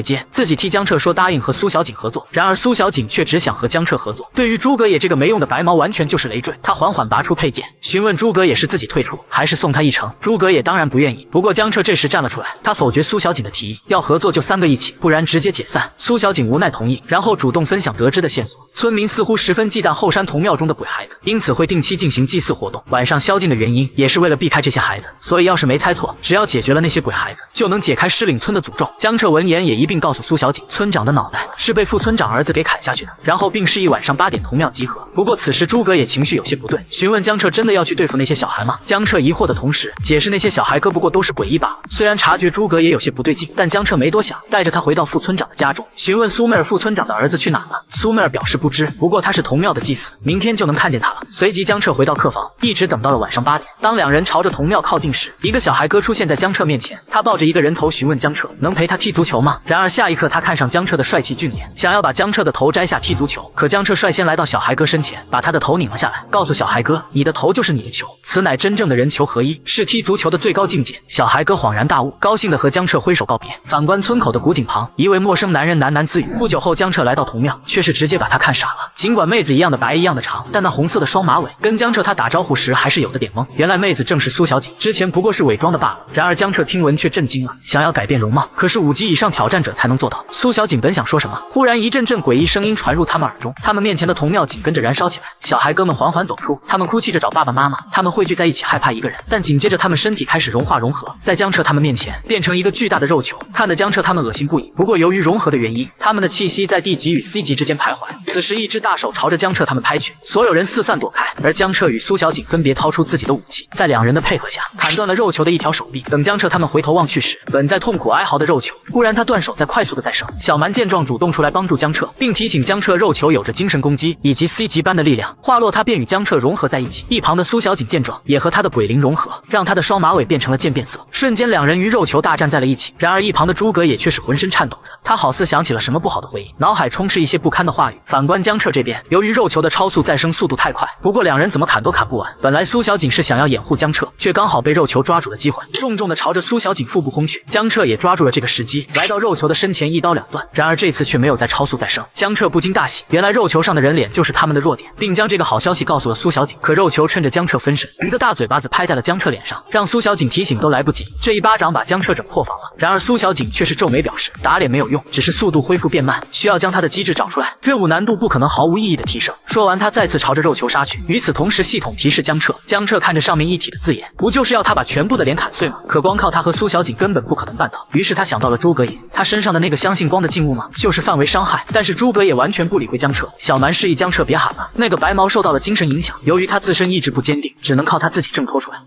阶，自己替江彻说答应和苏小景合作。然而苏小景却只想和江彻合作，对于诸葛也这个没用的白毛完全就是累赘。他缓缓拔出佩剑，询问诸葛也是自己退出还是送他一程。诸葛也当然不愿意，不过江彻这时站了出来，他否决苏小景的提议，要合作就3个一起，不然直接解散。苏小景无奈同意，然后主动分享得知的线索。村民似乎十分忌惮后山铜庙中的鬼孩子，因此会定期进行祭祀活动，晚上宵禁的原因也是为了避开这些孩子。所以要是没猜错，只要解决了那些鬼孩子，就能解开狮岭村的诅咒。江彻闻言也一并告诉苏小景，村长的脑袋是被副村长儿子给砍下去的，然后并示意晚上8点铜庙集合。不过此时诸葛也情绪有些不对，询问江彻真的要去对付那些小孩吗？江彻疑惑的同时解释那些小孩哥不过都是诡异罢了。虽然察觉诸葛也有些不对劲，但江彻没多想，带着他回到副村长的家中，询问苏妹儿副村长的儿子去哪了。苏妹儿表示不知，不过他是铜庙的祭司，明天就能看见他了。随即江彻回到客房，一直等到了晚上8点。当2人朝着铜庙靠近时，一个小孩哥出现在江彻面前，他抱着一个人头询问江彻能陪他踢足球吗？然而下一刻他看上江彻的帅气俊脸，想要把江彻的头摘下踢足球，可江彻率先来到小孩哥身前，把他的头拧了下来，告诉小孩哥，你的头就是你的球，此乃真正的人球合一，是踢足球的最高境界。小孩哥恍然大悟，高兴地和江彻挥手告别。反观村口的古井旁，一位陌生男人喃喃自语。不久后江彻来到铜庙，却是直接把他看傻了。尽管妹子一样的白一样的长，但那红色的双马尾跟江彻他打招呼时还是有的点懵。原来妹子正是苏小景，之前不过是伪装的罢了。然而江彻听闻却震惊了，想要改变容貌，可是5级以上挑战者才能做到。苏小景本想说什么，忽然一阵阵诡异声音传入他们耳中，他们面前的铜庙紧跟着燃烧起来。小孩哥们缓缓走出，他们哭泣着找爸爸妈妈，他们汇聚在一起害怕一个人，但紧接着他们身体开始融化融合，在江彻他们面前变成一个巨大的肉球，看得江彻彻他们恶心不已。不过由于融合的原因，他们的气息在 D 级与 C 级之间徘徊。此时，一只大手朝着江彻他们拍去，所有人四散躲开。而江彻与苏小景分别掏出自己的武器，在两人的配合下，砍断了肉球的一条手臂。等江彻他们回头望去时，本在痛苦哀嚎的肉球，忽然他断手在快速的再生。小蛮见状，主动出来帮助江彻，并提醒江彻肉球有着精神攻击以及 C 级般的力量。话落，他便与江彻融合在一起。一旁的苏小景见状，也和他的鬼灵融合，让他的双马尾变成了渐变色。瞬间，两人与肉球大战在了一起。然而一旁的诸葛也却是浑身颤抖着，他好似想起了什么不好的回忆，脑海充斥一些不堪的话语。反观江彻这边，由于肉球的超速再生速度太快，不过两人怎么砍都砍不完。本来苏小景是想要掩护江彻，却刚好被肉球抓住了机会，重重的朝着苏小景腹部轰去。江彻也抓住了这个时机，来到肉球的身前一刀两断。然而这次却没有再超速再生。江彻不禁大喜，原来肉球上的人脸就是他们的弱点，并将这个好消息告诉了苏小景。可肉球趁着江彻分神，一个大嘴巴子拍在了江彻脸上，让苏小景提醒都来不及。这一巴掌把江彻整破防了。然而苏小景却是皱眉表示，打脸没有用，只是速度恢复变慢，需要将他的机制找出来，任务难度不可能毫无意义的提升。说完，他再次朝着肉球杀去。与此同时，系统提示江彻，江彻看着上面一体的字眼，不就是要他把全部的脸砍碎吗？可光靠他和苏小景根本不可能办到。于是他想到了诸葛野，他身上的那个相信光的静物吗？就是范围伤害。但是诸葛也完全不理会江彻。小蛮示意江彻别喊了，那个白毛受到了精神影响，由于他自身意志不坚定，只能靠他自己挣脱出来。